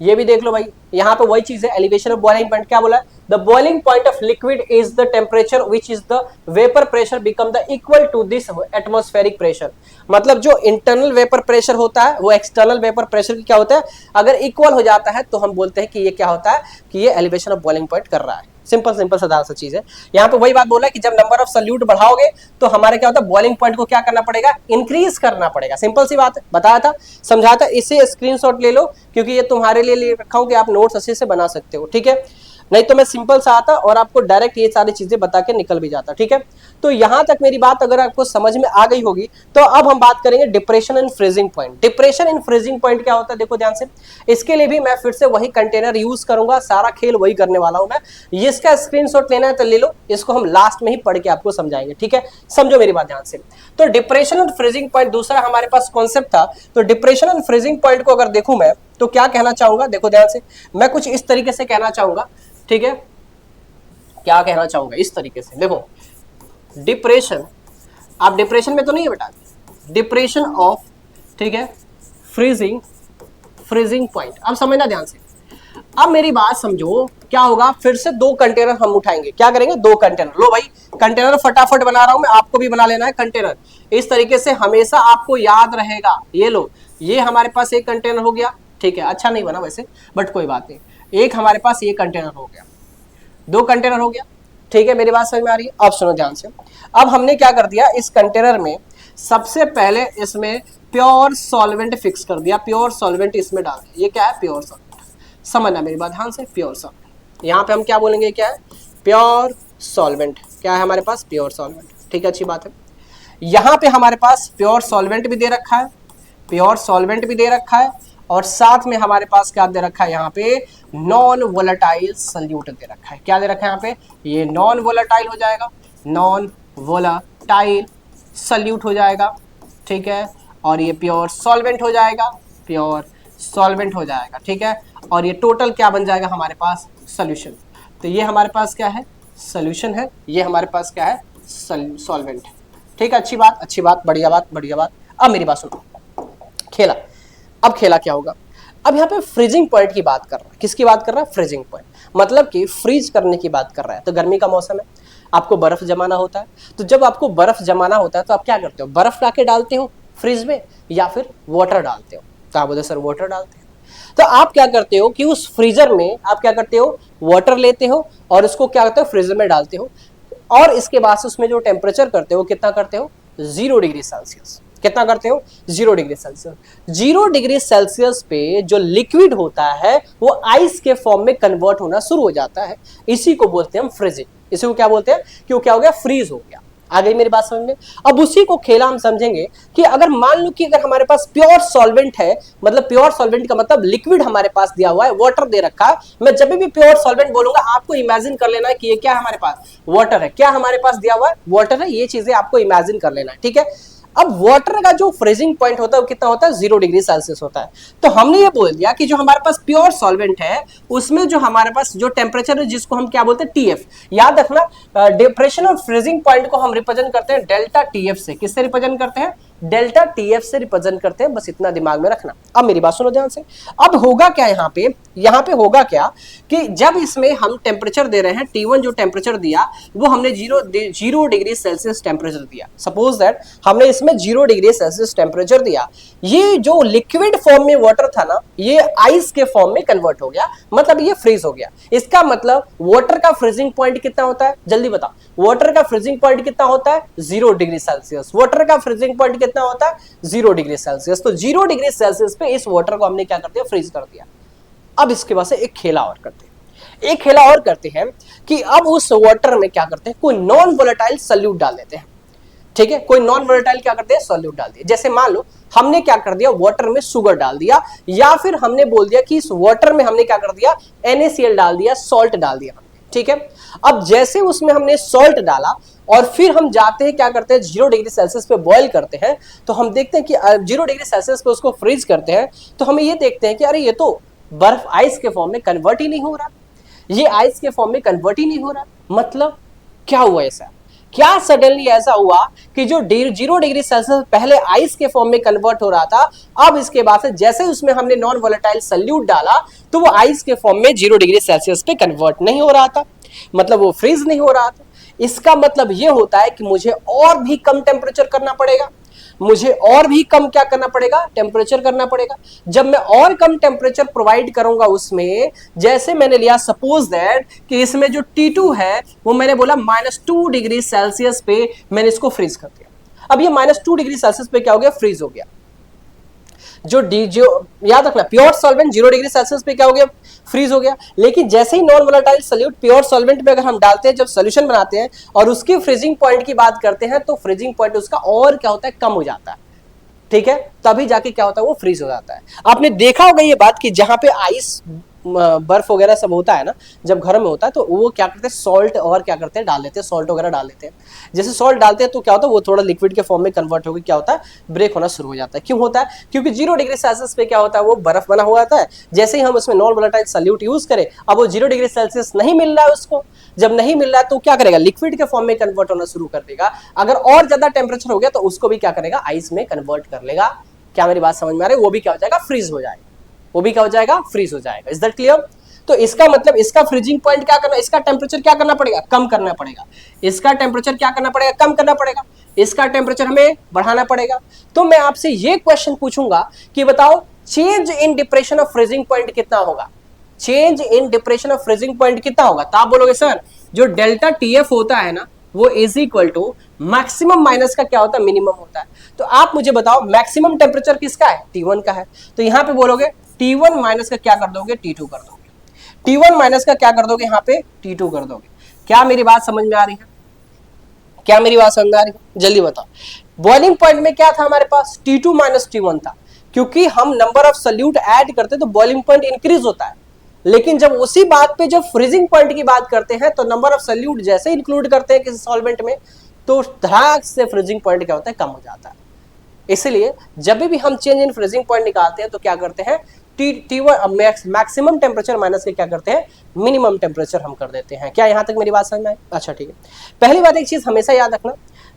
ये भी देख लो भाई, यहाँ पे वही चीज है, एलिवेशन ऑफ बॉइलिंग पॉइंट क्या बोला है, the boiling point of liquid is the temperature which is the vapour pressure become the equal to this atmospheric pressure. मतलब जो इंटरनल वेपर प्रेशर होता है वो एक्सटर्नल वेपर प्रेशर की क्या होता है, अगर इक्वल हो जाता है तो हम बोलते हैं कि ये क्या होता है, कि ये एलिवेशन ऑफ बॉइलिंग पॉइंट कर रहा है। सिंपल साधारण सा चीज है। यहाँ पे वही बात बोला है कि जब नंबर ऑफ सल्यूट बढ़ाओगे तो हमारे क्या होता है, बॉइलिंग पॉइंट को क्या करना पड़ेगा, इंक्रीज करना पड़ेगा। सिंपल सी बात है, बताया था, समझाया था। इसे स्क्रीनशॉट ले लो, क्योंकि ये तुम्हारे लिए रखा हूं कि आप नोट्स अच्छे से बना सकते हो। ठीक है, नहीं तो मैं सिंपल सा आता और आपको डायरेक्ट ये सारी चीजें बता के निकल भी जाता। ठीक है, तो यहां तक मेरी बात अगर आपको समझ में आ गई होगी, तो अब हम बात करेंगे depression and freezing point. Depression and freezing point क्या होता है, देखो ध्यान से। इसके लिए भी मैं फिर से वही कंटेनर यूज करूंगा, सारा खेल वही करने वाला हूं मैं। इसका स्क्रीनशॉट लेना है तो ले लो, इसको हम लास्ट में ही पढ़ के आपको समझाएंगे। ठीक है, समझो मेरी बात ध्यान से। तो डिप्रेशन एंड फ्रीजिंग पॉइंट दूसरा हमारे पास कॉन्सेप्ट था। तो डिप्रेशन एंड फ्रीजिंग पॉइंट को अगर देखूं मैं, तो क्या कहना चाहूंगा, देखो ध्यान से, मैं कुछ इस तरीके से कहना चाहूंगा। ठीक है, क्या कहना चाहूंगा इस तरीके से, देखो डिप्रेशन, आप डिप्रेशन में तो नहीं है बेटा, डिप्रेशन ऑफ, ठीक है, फ्रीजिंग पॉइंट। अब समझना ध्यान से, अब मेरी बात समझो, क्या होगा, फिर से दो कंटेनर हम उठाएंगे। क्या करेंगे, दो कंटेनर। लो भाई कंटेनर फटाफट बना रहा हूं मैं, आपको भी बना लेना है कंटेनर। इस तरीके से हमेशा आपको याद रहेगा। ये लो, ये हमारे पास एक कंटेनर हो गया। ठीक है, अच्छा नहीं बना वैसे, बट कोई बात नहीं। एक हमारे पास ये कंटेनर हो गया, दो कंटेनर हो गया। ठीक है, मेरी बात समझ में आ रही है? अब सुनो ध्यान से। अब हमने क्या कर दिया, इस कंटेनर में सबसे पहले इसमें प्योर सॉल्वेंट फिक्स कर दिया, प्योर सॉल्वेंट इसमें डाल दिया। ये क्या है, प्योर सॉल्वेंट। समझना मेरी बात ध्यान से, प्योर सॉल्वेंट। यहाँ पे हम क्या बोलेंगे, क्या है, प्योर सॉल्वेंट। क्या है हमारे पास, प्योर सॉल्वेंट। ठीक है, अच्छी बात है। यहाँ पे हमारे पास प्योर सॉल्वेंट भी दे रखा है, प्योर सॉल्वेंट भी दे रखा है, और साथ में हमारे पास क्या दे रखा है, यहाँ पे नॉन वोलेटाइल सल्यूट दे रखा है। क्या दे रखा है यहाँ पे, ये नॉन वोलेटाइल हो जाएगा, नॉन वोलेटाइल सल्यूट हो जाएगा। ठीक है, और ये प्योर सॉल्वेंट हो जाएगा, प्योर सॉल्वेंट हो जाएगा। ठीक है, और ये टोटल क्या बन जाएगा हमारे पास, सोल्यूशन। तो ये हमारे पास क्या है, सोल्यूशन है, ये हमारे पास क्या है, सॉल्वेंट। ठीक है, अच्छी बात, अच्छी बात, बढ़िया बात, बढ़िया बात। अब मेरी बात सुनो, खेला। अब खेला क्या होगा, अब यहाँ पे फ्रीजिंग पॉइंट की बात कर रहा है। किसकी बात कर रहा है, फ्रीजिंग पॉइंट, मतलब कि फ्रीज करने की बात कर रहा है। तो गर्मी का मौसम है, आपको बर्फ जमाना होता है। तो जब आपको बर्फ जमाना होता है तो आप क्या करते हो, बर्फ लाके डालते हो फ्रिज में या फिर वाटर डालते हो। तो आप बोलते सर वाटर डालते हैं। तो आप क्या करते हो कि उस फ्रीजर में आप क्या करते हो, वाटर लेते हो और उसको क्या करते हो, फ्रीजर में डालते हो, और इसके बाद से उसमें जो टेम्परेचर करते हो कितना करते हो, 0 डिग्री सेल्सियस। कितना करते हो, 0 डिग्री सेल्सियस। 0 डिग्री सेल्सियस पे जो लिक्विड होता है वो आइस के फॉर्म में कन्वर्ट होना शुरू हो जाता है। इसी को बोलते हैं हम फ्रीजिंग। इसी को क्या बोलते हैं कि वो क्या हो गया, फ्रीज हो गया। आ गई मेरी बात समझ में। अब उसी को खेला हम समझेंगे कि अगर मान लो कि अगर हमारे पास प्योर सॉल्वेंट है, मतलब प्योर सॉल्वेंट का मतलब लिक्विड हमारे पास दिया हुआ है, वाटर दे रखा है। मैं जब भी प्योर सॉल्वेंट बोलूंगा आपको इमेजिन कर लेना है कि ये क्या है, हमारे पास वाटर है। क्या हमारे पास दिया हुआ है, वाटर है। ये चीजें आपको इमेजिन कर लेना है, ठीक है। अब वाटर का जो फ्रीजिंग पॉइंट होता है वो कितना होता है, 0 डिग्री सेल्सियस होता है। तो हमने ये बोल दिया कि जो हमारे पास प्योर सॉल्वेंट है उसमें जो हमारे पास जो टेम्परेचर है जिसको हम क्या बोलते हैं, टीएफ। याद रखना, डिप्रेशन और फ्रीजिंग पॉइंट को हम रिप्रेजेंट करते हैं डेल्टा टीएफ से। किससे रिप्रेजेंट करते हैं, डेल्टा टीएफ से रिप्रेजेंट करते हैं। बस इतना दिमाग में रखना। अब मेरी बात सुनो ध्यान से। अब होगा क्या यहाँ पे होगा क्या कि जब इसमें हम टेम्परेचर दे रहे हैं, T1 जो टेम्परेचर दिया वो हमने 0 डिग्री सेल्सियस टेम्परेचर दिया। सपोज दैट हमने इसमें 0 डिग्री सेल्सियस टेम्परेचर दिया। ये जो लिक्विड फॉर्म में वाटर था ना, ये आइस के फॉर्म में कन्वर्ट हो गया, मतलब ये फ्रीज हो गया। इसका मतलब वाटर का फ्रीजिंग पॉइंट कितना होता है, जल्दी बताओ। वाटर का फ्रीजिंग पॉइंट कितना होता है, 0 डिग्री सेल्सियस। वाटर का फ्रीजिंग पॉइंट कितना होता है, 0 डिग्री सेल्सियस। तो 0 डिग्री सेल्सियस पे इस वाटर को हमने क्या कर दिया, फ्रीज कर दिया। अब इसके बाद से एक खेला और करते हैं कि अब उस वाटर में क्या करते हैं, कोई नॉन वोलेटाइल सॉल्यूट डाल देते हैं। ठीक है, कोई नॉन वोलेटाइल क्या करते हैं, सॉल्यूट डाल दिया। जैसे मान लो हमने क्या कर दिया, वाटर में शुगर डाल दिया, या फिर हमने बोल दिया कि इस वाटर में हमने क्या कर दिया, NaCl डाल दिया, सॉल्ट डाल दिया। ठीक है, अब जैसे उसमें हमने सॉल्ट डाला और फिर हम जाते हैं क्या करते हैं, 0 डिग्री सेल्सियस पे बॉईल करते हैं। तो हम देखते हैं कि 0 डिग्री सेल्सियस पे उसको फ्रीज करते हैं। तो हमें ये देखते हैं कि अरे ये तो बर्फ आइस के फॉर्म में कन्वर्ट ही नहीं हो रहा, ये आइस के फॉर्म में कन्वर्ट ही नहीं हो रहा। मतलब क्या हुआ ऐसा, क्या सडनली ऐसा हुआ कि जो 0 डिग्री सेल्सियस पहले आइस के फॉर्म में कन्वर्ट हो रहा था, अब इसके बाद से जैसे उसमें हमने नॉन वोलेटाइल सॉल्यूट डाला तो वो आइस के फॉर्म में 0 डिग्री सेल्सियस पे कन्वर्ट नहीं हो रहा था, मतलब वो फ्रीज नहीं हो रहा था। इसका मतलब ये होता है कि मुझे और भी कम टेम्परेचर करना पड़ेगा, मुझे और भी कम क्या करना पड़ेगा, टेम्परेचर करना पड़ेगा। जब मैं और कम टेम्परेचर प्रोवाइड करूंगा उसमें, जैसे मैंने लिया सपोज दैट कि इसमें जो T2 है वो मैंने बोला -2 डिग्री सेल्सियस पे मैंने इसको फ्रीज कर दिया। अब ये -2 डिग्री सेल्सियस पे क्या हो गया, फ्रीज हो गया। जो याद रखना, प्योर सॉल्वेंट 0 डिग्री सेल्सियस पे क्या हो गया, फ्रीज हो गया। लेकिन जैसे ही non volatile solute pure solvent पे अगर हम डालते हैं, जब सॉल्यूशन बनाते हैं और उसके फ्रीजिंग पॉइंट की बात करते हैं, तो फ्रीजिंग पॉइंट उसका और क्या होता है, कम हो जाता है। ठीक है, तभी जाके क्या होता है, वो फ्रीज हो जाता है। आपने देखा होगा ये बात कि जहां पे आइस बर्फ वगैरह सब होता है ना, जब घर में होता है तो वो क्या करते हैं, सॉल्ट और क्या करते हैं, डाल देते हैं, सॉल्ट वगैरह डाल देते हैं। जैसे सॉल्ट डालते हैं तो क्या होता है, वो थोड़ा लिक्विड के फॉर्म में कन्वर्ट होकर क्या होता है, ब्रेक होना शुरू हो जाता है। क्यों होता है, क्योंकि 0 डिग्री सेल्सियस पे क्या होता है, वो बर्फ बना हुआ आता है। जैसे ही हम उसमें नॉन वोलेटाइल सॉल्यूट यूज करें, अब वो 0 डिग्री सेल्सियस नहीं मिल रहा है उसको, जब नहीं मिल रहा है तो क्या करेगा, लिक्विड के फॉर्म में कन्वर्ट होना शुरू कर देगा। अगर और ज्यादा टेम्परेचर हो गया तो उसको भी क्या करेगा, आइस में कन्वर्ट कर लेगा। क्या मेरी बात समझ में आ रही है, वो भी क्या हो जाएगा, फ्रीज हो जाएगा, वो भी क्या हो जाएगा, फ्रीज हो जाएगा। Is that clear. तो इसका मतलब इसका फ्रीजिंग पॉइंट क्या करना, इसका टेम्परेचर क्या करना पड़ेगा, कम करना पड़ेगा। इसका टेम्परेचर क्या करना पड़ेगा, कम करना पड़ेगा। इसका टेम्परेचर हमें बढ़ाना पड़ेगा। तो मैं आपसे ये क्वेश्चन पूछूंगा कि बताओ change in depression of freezing point कितना होगा, change in depression of freezing point कितना होगा। तो आप बोलोगे सर जो डेल्टा टीएफ होता है ना, वो is equal to maximum minus का क्या होता है, मिनिमम होता है। तो आप मुझे बताओ मैक्सिमम टेम्परेचर किसका है, T1 का है। तो यहां पे बोलोगे T1 माइनस का क्या कर दोगे, T2 कर दोगे। T1 माइनस का क्या कर दोगे, यहाँ पे T2 कर दोगे। क्या मेरी बात समझ में आ रही है, क्या मेरी बात समझ में आ रही है, जल्दी बताओ। बॉइलिंग पॉइंट में क्या था हमारे पास, T2 माइनस T1 था। क्योंकि हम नंबर ऑफ सॉल्यूट ऐड करते तो बॉइलिंग पॉइंट इंक्रीज होता है। लेकिन जब उसी बात पे जब फ्रीजिंग पॉइंट की बात करते हैं तो नंबर ऑफ सॉल्यूट जैसे इंक्लूड करते हैं किसी सॉल्वेंट में, तो धड़ाक से फ्रीजिंग पॉइंट क्या होता है, कम हो जाता है। इसलिए जब भी हम चेंज इन फ्रीजिंग पॉइंट निकालते हैं तो क्या करते हैं, T1 मैक्सिमम टेम्परेचर माइनस के क्या करते हैं, मिनिमम टेम्परेचर हम कर देते हैं। क्या यहां तक मेरी बात समझ में आई, अच्छा ठीक है। पहली बात एक चीज हमेशा याद रखना,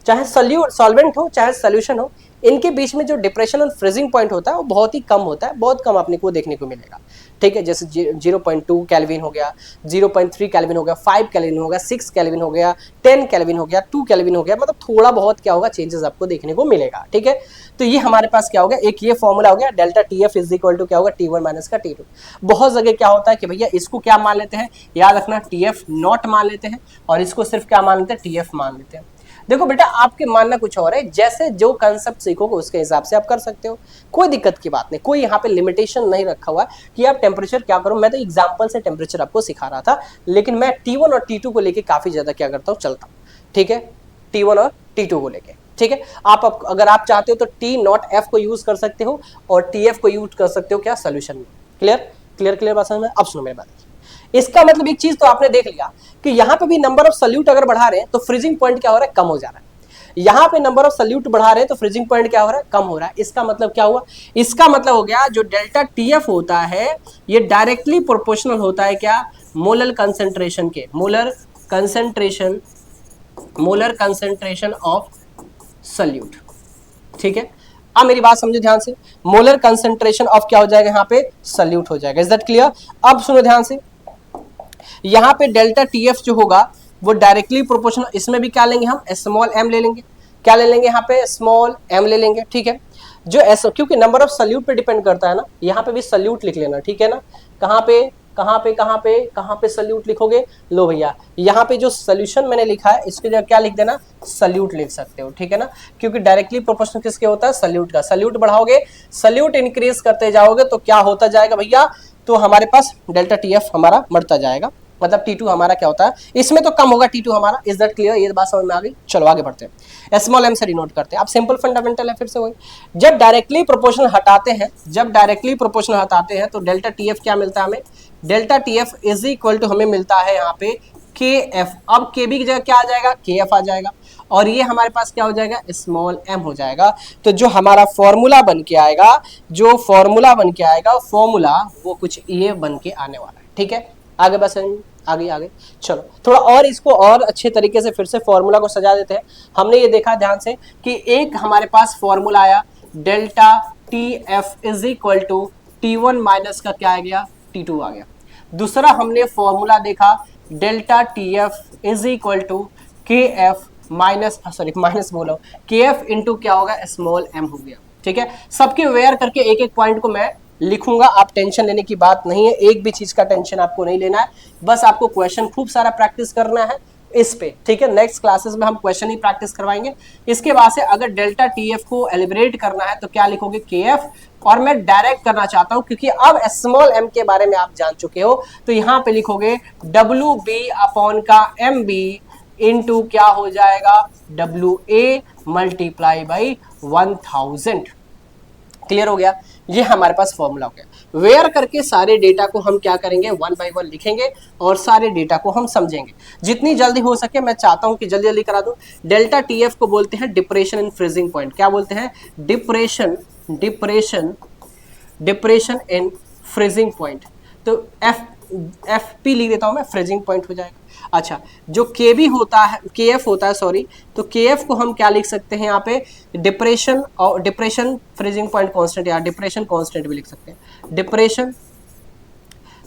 चाहे सॉल्वेंट हो चाहे सोल्यूशन हो, इनके बीच में जो डिप्रेशन और फ्रीजिंग पॉइंट होता है वो बहुत ही कम होता है, बहुत कम अपने को देखने को मिलेगा, ठीक है। जैसे 0.2 केल्विन हो गया, 0.3 केल्विन हो गया, 5 केल्विन हो गया, 6 केल्विन हो गया, 10 केल्विन हो गया, 2 केल्विन हो गया, मतलब थोड़ा बहुत क्या होगा, चेंजेस आपको देखने को मिलेगा, ठीक है। तो ये हमारे पास क्या हो गया, एक ये फॉर्मूला हो गया, delta TF is equal to क्या होगा, T1 माइनस का T2। बहुत जगह क्या होता है कि भैया इसको क्या मान लेते हैं, याद रखना TF नॉट मान लेते हैं, और इसको सिर्फ क्या मान लेते हैं, TF मान लेते हैं। देखो बेटा, आपके मानना कुछ और है, जैसे जो कंसेप्ट सीखोगे उसके हिसाब से आप कर सकते हो, कोई दिक्कत की बात नहीं, कोई यहाँ पे लिमिटेशन नहीं रखा हुआ कि आप टेम्परेचर क्या करो। मैं तो एग्जांपल से टेम्परेचर आपको सिखा रहा था, लेकिन मैं T1 और T2 को लेके काफी ज्यादा क्या करता हूँ, चलता हूँ, ठीक है, T1 और T2 को लेके, ठीक है। आप अगर आप चाहते हो तो T0F को यूज कर सकते हो और TF को यूज कर सकते हो क्या, सोल्यूशन में। क्लियर क्लियर क्लियर बात समझ में। अब सुनो मेरी बात, इसका मतलब एक चीज तो आपने देख लिया कि यहाँ पे भी नंबर ऑफ सल्यूट अगर बढ़ा रहे हैं तो फ्रीजिंग पॉइंट क्या हो रहा है, कम हो जा रहा है। यहाँ पे नंबर ऑफ सल्यूट बढ़ा रहे हैं तो फ्रीजिंग पॉइंट क्या हो रहा है, कम हो रहा है। इसका मतलब क्या हुआ, इसका मतलब हो गया जो डेल्टा TF होता है ये डायरेक्टली प्रोपोर्शनल होता है क्या, मोलर कंसेंट्रेशन के, मोलर कंसेंट्रेशन ऑफ सल्यूट, ठीक है। अब मेरी बात समझो ध्यान से, मोलर कंसेंट्रेशन ऑफ क्या हो जाएगा, यहाँ पे सल्यूट हो जाएगा। Is that clear. अब सुनो ध्यान से, यहाँ पे डेल्टा TF जो होगा वो डायरेक्टली प्रोपोर्शनल, इसमें भी क्या लेंगे हम, स्मॉल m ले लेंगे, क्या ले लेंगे, यहाँ पे स्मॉल m ले लेंगे, ठीक है। जो ऐसा, क्योंकि नंबर ऑफ सल्यूट पे डिपेंड करता है ना, यहाँ पे भी सल्यूट लिख लेना, ठीक है ना। कहाँ पे सल्यूट लिखोगे, लो भैया यहाँ पे जो सोल्यूशन मैंने लिखा है इसके जगह क्या लिख देना, सल्यूट लिख सकते हो, ठीक है ना। क्योंकि डायरेक्टली प्रोपोर्शनल किसके होता है, सल्यूट का। सल्यूट बढ़ाओगे, सल्यूट इंक्रीज करते जाओगे तो क्या होता जाएगा भैया, तो हमारे पास डेल्टा TF हमारा बढ़ता जाएगा, मतलब T2 हमारा क्या होता है, इसमें तो कम होगा T2 हमारा। इज दैट क्लियर, ये बात समझ में आ गई। चलो आगे बढ़ते हैं, स्मॉल m से डिनोट करते हैं। अब सिंपल फंडामेंटल है, फिर से वही, जब डायरेक्टली प्रोपोर्शनल हटाते हैं तो डेल्टा TF क्या मिलता है हमें, delta TF is equal to हमें मिलता है यहाँ पे KF। अब KB की जगह क्या आ जाएगा, KF आ जाएगा, और ये हमारे पास क्या हो जाएगा, स्मॉल m हो जाएगा। तो जो हमारा फॉर्मूला बन के आएगा, फॉर्मूला वो कुछ ये बन के आने वाला है, ठीक है। आगे बस आगे चलो थोड़ा और इसको और अच्छे तरीके से फिर से फॉर्मूला को सजा देते हैं। हमने ये देखा ध्यान से कि एक हमारे पास फॉर्मूला आया, delta TF is equal to T1 minus का क्या आ गया, T2 आ गया। दूसरा हमने फॉर्मूला देखा, delta TF is equal to KF KF into क्या होगा, स्मॉल m हो गया, ठीक है। सबके वेयर करके एक एक पॉइंट को मैं लिखूंगा, आप टेंशन लेने की बात नहीं है, एक भी चीज का टेंशन आपको नहीं लेना है, बस आपको क्वेश्चन खूब सारा प्रैक्टिस करना है इस पे, ठीक है। नेक्स्ट क्लासेस में हम क्वेश्चन ही प्रैक्टिस करवाएंगे। इसके बाद से अगर डेल्टा TF को एलिब्रेट करना है तो क्या लिखोगे, KF, और मैं डायरेक्ट करना चाहता हूं क्योंकि अब स्मॉल m के बारे में आप जान चुके हो, तो यहाँ पे लिखोगे WB अपॉन का MB इंटू क्या हो जाएगा, WA मल्टीप्लाई बाई 1000। क्लियर हो गया, ये हमारे पास फॉर्मूला हो गया। वेयर करके सारे डेटा को हम क्या करेंगे, 1 बाय 1 लिखेंगे और सारे डेटा को हम समझेंगे। जितनी जल्दी हो सके मैं चाहता हूं कि जल्दी जल्दी करा दूं। डेल्टा TF को बोलते हैं डिप्रेशन इन फ्रीजिंग पॉइंट। क्या बोलते हैं, डिप्रेशन इन फ्रीजिंग पॉइंट। तो FP लिख देता हूं मैं, फ्रीजिंग पॉइंट हो जाएगा। अच्छा, जो KB होता है, KF होता है सॉरी, तो KF को हम क्या लिख सकते हैं यहाँ पे, डिप्रेशन और डिप्रेशन फ्रीजिंग पॉइंट कांस्टेंट, या डिप्रेशन कांस्टेंट भी लिख सकते हैं, डिप्रेशन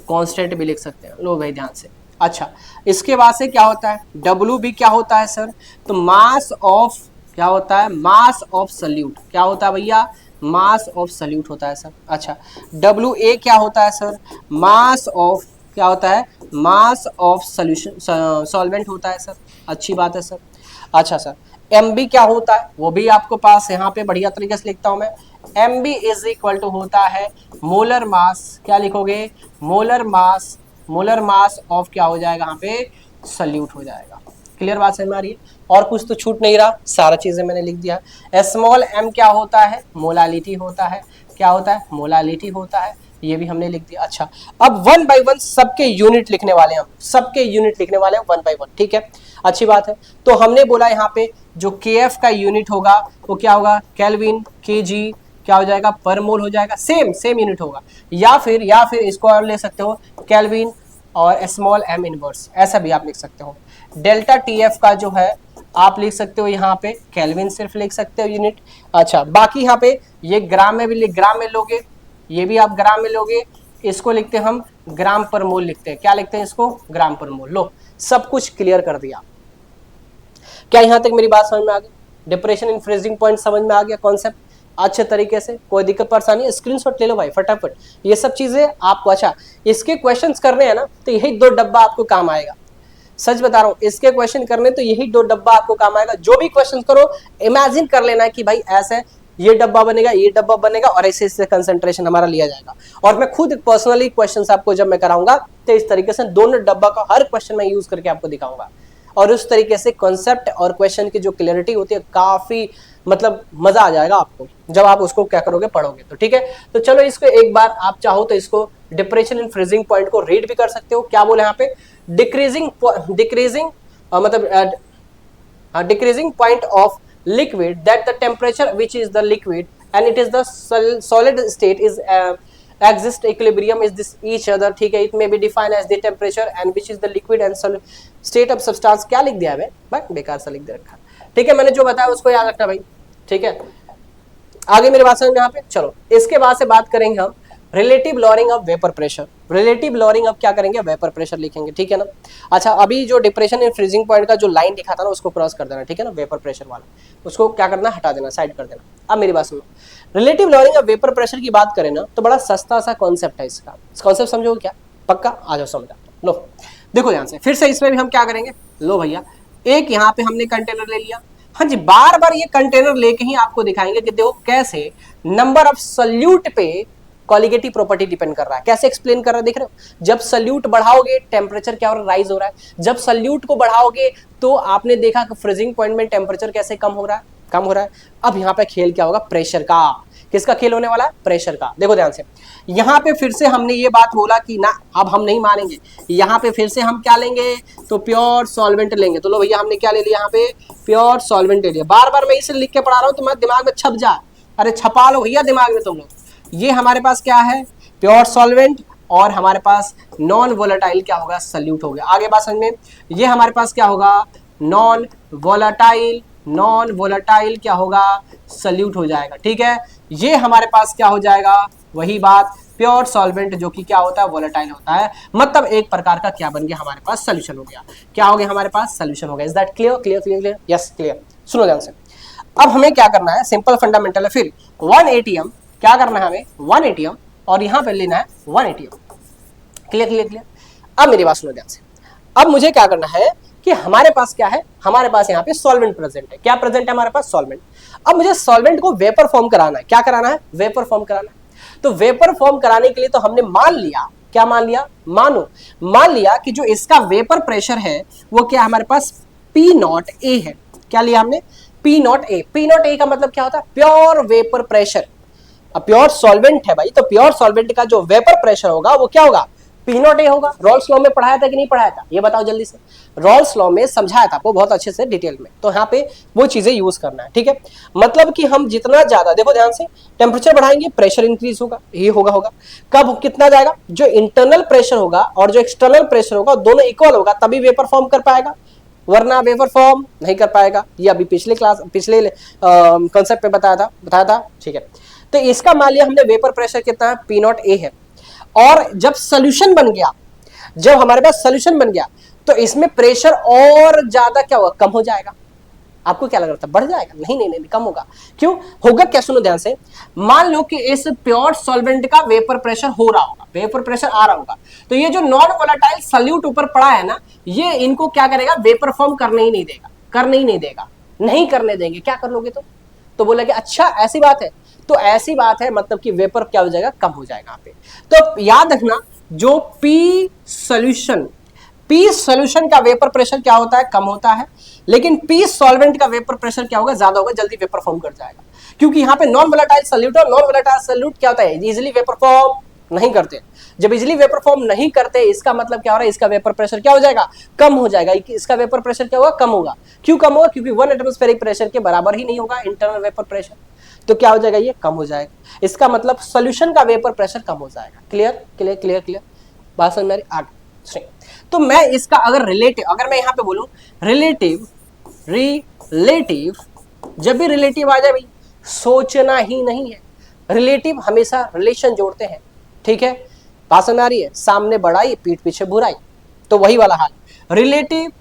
कांस्टेंट भी लिख सकते हैं। लो भाई ध्यान से। अच्छा, इसके बाद से क्या होता है, WB क्या होता है सर, तो मास ऑफ क्या होता है, मास ऑफ सल्यूट। क्या होता है भैया, मास ऑफ सल्यूट होता है सर। अच्छा, WA क्या होता है सर, मास ऑफ क्या होता है, मास ऑफ सॉल्यूशन सॉल्वेंट होता है सर। अच्छी बात है सर। अच्छा सर, MB क्या होता है, वो भी आपको पास यहाँ पे बढ़िया तरीके से लिखता हूं मैं, MB इज इक्वल टू होता है मोलर मास। क्या लिखोगे, मोलर मास ऑफ क्या हो जाएगा यहाँ पे, सल्यूट हो जाएगा। क्लियर बात समझ में आ रही है, और कुछ तो छूट नहीं रहा, सारा चीजें मैंने लिख दिया। स्मॉल m क्या होता है, मोलालिटी होता है। क्या होता है, मोलालिटी होता है, ये भी हमने लिख दिया। अच्छा, अब 1 बाय 1 सबके यूनिट लिखने वाले हैं हम, सबके यूनिट लिखने वाले हैं 1 बाय 1, ठीक है। अच्छी बात है। तो हमने बोला यहाँ पे जो KF का यूनिट होगा वो क्या होगा, केल्विन, kg क्या हो जाएगा, पर मोल हो जाएगा, सेम यूनिट होगा। या फिर इसको और ले सकते हो, केल्विन और स्मॉल m इनवर्स, ऐसा भी आप लिख सकते हो। डेल्टा TF का जो है आप लिख सकते हो यहाँ पे केल्विन सिर्फ लिख सकते हो यूनिट। अच्छा बाकी यहाँ पे ये ग्राम में भी ग्राम में लोगे, ये भी आप ग्राम में लोगे, इसको लिखते हैं हम ग्राम पर मोल लिखते हैं। क्या लिखते हैं इसको? ग्राम पर मोल। लो सब कुछ क्लियर कर दिया। क्या यहां तक मेरी बात समझ में आ गई? डिप्रेशन इन फ्रीजिंग पॉइंट समझ में आ गया कॉन्सेप्ट अच्छे तरीके से? कोई दिक्कत परेशानी? स्क्रीनशॉट ले लो भाई फटाफट, ये सब चीजें आपको। अच्छा इसके क्वेश्चंस करने हैं ना तो यही 2 डब्बा आपको काम आएगा, सच बता रहा हूं, इसके क्वेश्चन करने तो यही 2 डब्बा आपको काम आएगा। जो भी क्वेश्चन करो इमेजिन कर लेना कि भाई ऐसे ये डब्बा बनेगा, ये डब्बा बनेगा, और ऐसे इससे कंसंट्रेशन हमारा लिया जाएगा। और मैं खुद पर्सनली क्वेश्चंस आपको जब मैं कराऊंगा तो इस तरीके से दोनों डब्बा का हर क्वेश्चन मैं यूज करके आपको दिखाऊंगा, और उस तरीके से कॉन्सेप्ट और क्वेश्चन की जो क्लियरिटी होती है काफी मतलब मजा आ जाएगा आपको जब आप उसको क्या करोगे, पढ़ोगे तो। ठीक है, तो चलो इसको एक बार आप चाहो तो इसको डिप्रेशन इन फ्रीजिंग पॉइंट को रीड भी कर सकते हो। क्या बोले यहाँ पे? डिक्रीजिंग मतलब decreasing point of liquid that the temperature which is the liquid and it is the solid state is exist equilibrium is this each other। ठीक है, it may be defined as the temperature and which is the liquid and solid state of substance। क्या लिख दिया है भाई? बेकार सा लिख दे रखा। ठीक है, मैंने जो बताया उसको याद रखना भाई। ठीक है, आगे मेरी बात समझ यहाँ पे। चलो इसके बाद से बात करेंगे हम relative lowering of vapour pressure. Relative lowering of क्या करेंगे? वेपर प्रेशर लिखेंगे। ठीक है ना। अच्छा अभी जो डिप्रेशन इन फ्रीजिंग पॉइंट का जो लाइन लिखा था ना उसको क्रॉस कर देना। ठीक है ना, वेपर प्रेशर वाला उसको क्या करना? हटा देना, साइड कर देना। अब मेरी बात सुनो, relative lowering of vapour pressure की बात करें ना तो बड़ा सस्ता सा कॉन्सेप्ट है इसका। इस कॉन्सेप्ट समझोगे क्या? पक्का? आ जाओ समझा। लो देखो ध्यान से, फिर से इसमें भी हम क्या करेंगे? लो भैया एक यहाँ पे हमने कंटेनर ले लिया। हाँ जी, बार बार ये कंटेनर लेके ही आपको दिखाएंगे कि देखो कैसे नंबर ऑफ सल्यूट पे कॉलिगेटिव प्रॉपर्टी डिपेंड कर रहा है। कैसे एक्सप्लेन कर रहा है देख रहे हो? जब सल्यूट बढ़ाओगे टेम्परेचर क्या हो रहा है? राइज हो रहा है। जब सल्यूट को बढ़ाओगे तो आपने देखा कि फ्रीजिंग पॉइंट में टेम्परेचर कैसे कम हो रहा है? कम हो रहा है। अब यहाँ पे खेल क्या होगा? प्रेशर का। किसका खेल होने वाला है? प्रेशर का। देखो ध्यान से, यहाँ पे फिर से हमने ये बात बोला कि ना अब हम नहीं मानेंगे। यहाँ पे फिर से हम क्या लेंगे? तो प्योर सॉल्वेंट लेंगे। तो लो भैया हमने क्या ले लिया? यहाँ पे प्योर सॉल्वेंट ले लिया। बार बार मैं इसे लिख के पढ़ा रहा हूँ तो मैं दिमाग में छप जा। अरे छपा लो भैया दिमाग में तुम लोग। ये हमारे पास क्या है? प्योर सॉल्वेंट, और हमारे पास नॉन वोलेटाइल क्या होगा? सल्यूट हो गया। आगे बात समझ में, ये हमारे पास क्या होगा? Non volatile. नॉन वोलेटाइल क्या होगा? सल्यूट हो जाएगा। ठीक है, ये हमारे पास क्या हो जाएगा? वही बात प्योर सॉल्वेंट जो कि क्या होता है? वोलेटाइल होता है। मतलब एक प्रकार का क्या बन गया? हमारे पास सोल्यूशन हो गया। क्या हो गया? हमारे पास सोल्यूशन हो गया। Is that clear? Clear clear clear? Yes clear. सुनो ध्यान से, अब हमें क्या करना है? सिंपल फंडामेंटल है। फिर 1 ATM क्या करना है हमें? 1 ATM, और यहां पर लेना है 1 ATM। Clear clear clear? अब मेरी बात सुनो ध्यान से, अब मुझे क्या करना है कि हमारे पास क्या है? हमारे पास यहाँ पे सॉल्वेंट प्रेजेंट है। क्या प्रेजेंट है हमारे पास? सॉल्वेंट। अब मुझे सॉल्वेंट को वेपर फॉर्म कराना है। क्या कराना है? वेपर फॉर्म कराना है। तो वेपर फॉर्म कराने के लिए तो हमने मान लिया, क्या मान लिया? मान लिया कि जो इसका वेपर प्रेशर है वो क्या हमारे पास? P0A है। क्या लिया हमने? P0A। P0A का मतलब क्या होता है? Pure vapour pressure. अब प्योर सॉल्वेंट है भाई, तो प्योर सॉल्वेंट का जो वेपर प्रेशर होगा वो क्या होगा? P0A होगा। रॉल्स लॉ में पढ़ाया था कि नहीं पढ़ाया था? ये बताओ जल्दी से। रॉल्स लॉ में समझाया था आपको बहुत अच्छे से डिटेल में, तो यहाँ पे वो चीजें यूज करना है। ठीक है, मतलब कि हम जितना ज्यादा, देखो ध्यान से, टेम्परेचर बढ़ाएंगे प्रेशर इंक्रीज होगा। ये होगा कब? कितना जाएगा? जो इंटरनल प्रेशर होगा और जो एक्सटर्नल प्रेशर होगा दोनों इक्वल होगा तभी वेपर फॉर्म कर पाएगा, वरना वेपर फॉर्म नहीं कर पाएगा। ये अभी पिछले कॉन्सेप्ट पे बताया था। ठीक है, तो इसका मान लिया हमने वेपर प्रेशर कितना है? P0A है। और जब सोल्यूशन बन गया, जब हमारे पास सोल्यूशन बन गया तो इसमें प्रेशर और ज्यादा क्या होगा? कम हो जाएगा। आपको क्या लग रहा था? बढ़ जाएगा? नहीं नहीं नहीं, कम होगा। क्यों होगा? क्या? सुनो ध्यान से, मान लो कि इस प्योर सॉल्वेंट का वेपर प्रेशर हो रहा होगा, वेपर प्रेशर आ रहा होगा, तो ये जो नॉन वोलेटाइल सॉल्यूट ऊपर पड़ा है ना, ये इनको क्या करेगा? वेपर फॉर्म करने ही नहीं देगा, नहीं करने देंगे। क्या कर लोगे तो बोला कि अच्छा ऐसी बात है, तो ऐसी बात है मतलब कि वेपर क्या हो जाएगा? कम हो जाएगा यहाँ पे। तो याद रखना, जो P सॉल्यूशन का वेपर प्रेशर क्या होता है? कम होता है, लेकिन P सॉल्वेंट का वेपर प्रेशर क्या होगा? ज्यादा होगा, जल्दी वेपर फॉर्म कर जाएगा। क्योंकि यहाँ पे नॉन वोलेटाइल सॉल्यूट, और नॉन वोलेटाइल सॉल्यूट क्या होता है? इजीली वेपर फॉर्म नहीं करते। जब इजीली वेपर फॉर्म नहीं करते, इसका मतलब क्या हो रहा है? इसका वेपर प्रेशर क्या हो जाएगा? कम हो जाएगा। इसका वेपर प्रेशर क्या होगा? कम होगा। क्यों कम होगा? क्योंकि 1 एटमॉस्फेरिक प्रेशर के बराबर ही नहीं होगा इंटरनल वेपर प्रेशर, तो क्या हो जाएगा? ये कम हो जाएगा। इसका मतलब सोल्यूशन का वेपर प्रेशर कम हो जाएगा। Clear clear clear clear? बात समझ में? आगे तो मैं इसका अगर मैं यहाँ पे बोलूं रिलेटिव रिलेटिव, जब भी रिलेटिव आ जाए भाई सोचना ही नहीं है, रिलेटिव हमेशा रिलेशन जोड़ते हैं, ठीक है, बात समझ आ रही है, सामने बढ़ाई पीठ पीछे बुराई, तो वही वाला हाल, relative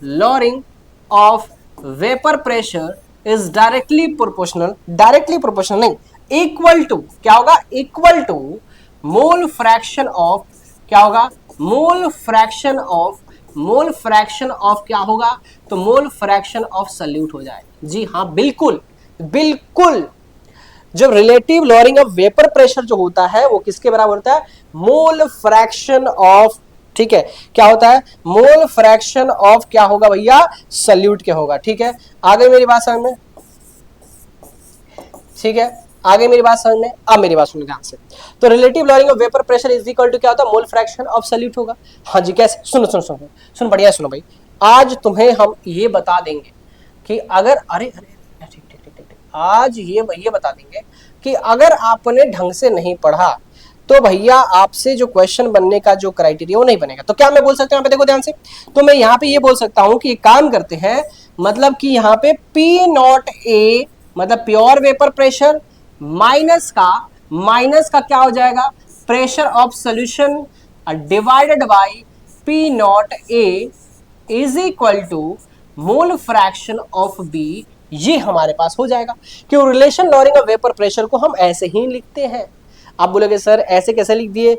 lowering of vapour pressure is directly proportional नहीं, इक्वल टू क्या होगा, equal to mole fraction of, क्या होगा, मोल फ्रैक्शन ऑफ क्या होगा, तो मोल फ्रैक्शन ऑफ सल्यूट हो जाए। जी हाँ, बिल्कुल बिल्कुल, जब relative lowering of vapour pressure जो होता है वो किसके बराबर होता है, मोल फ्रैक्शन ऑफ, ठीक है, क्या होता है, मोल फ्रैक्शन ऑफ क्या होगा भैया, सल्यूट के होगा, ठीक है, आगे मेरी बात समझ में, ठीक है, आगे मेरी बात समझ में, अब मेरी बात सुनिए ध्यान से, तो relative lowering of vapour pressure is equal to क्या होता है, मोल फ्रैक्शन ऑफ सल्यूट होगा। हाँ जी, कैसे, सुनो बढ़िया सुनो भाई, आज तुम्हें हम ये बता देंगे कि अगर अरे ठीक, आज ये बता देंगे कि अगर आपने ढंग से नहीं पढ़ा तो भैया आपसे जो क्वेश्चन बनने का जो क्राइटेरिया वो नहीं बनेगा। तो क्या मैं बोल सकता हूँ, यहाँ पे देखो ध्यान से, तो मैं यहाँ पे ये बोल सकता हूँ कि एक काम करते हैं, मतलब कि यहाँ पे P नॉट A मतलब प्योर वेपर प्रेशर माइनस का क्या हो जाएगा, pressure of solution divided by P not A is equal to mole fraction of B, ये हमारे पास हो जाएगा। क्यों, relation lowering of vapour pressure को हम ऐसे ही लिखते हैं। आप बोलोगे सर ऐसे कैसे लिख दिए,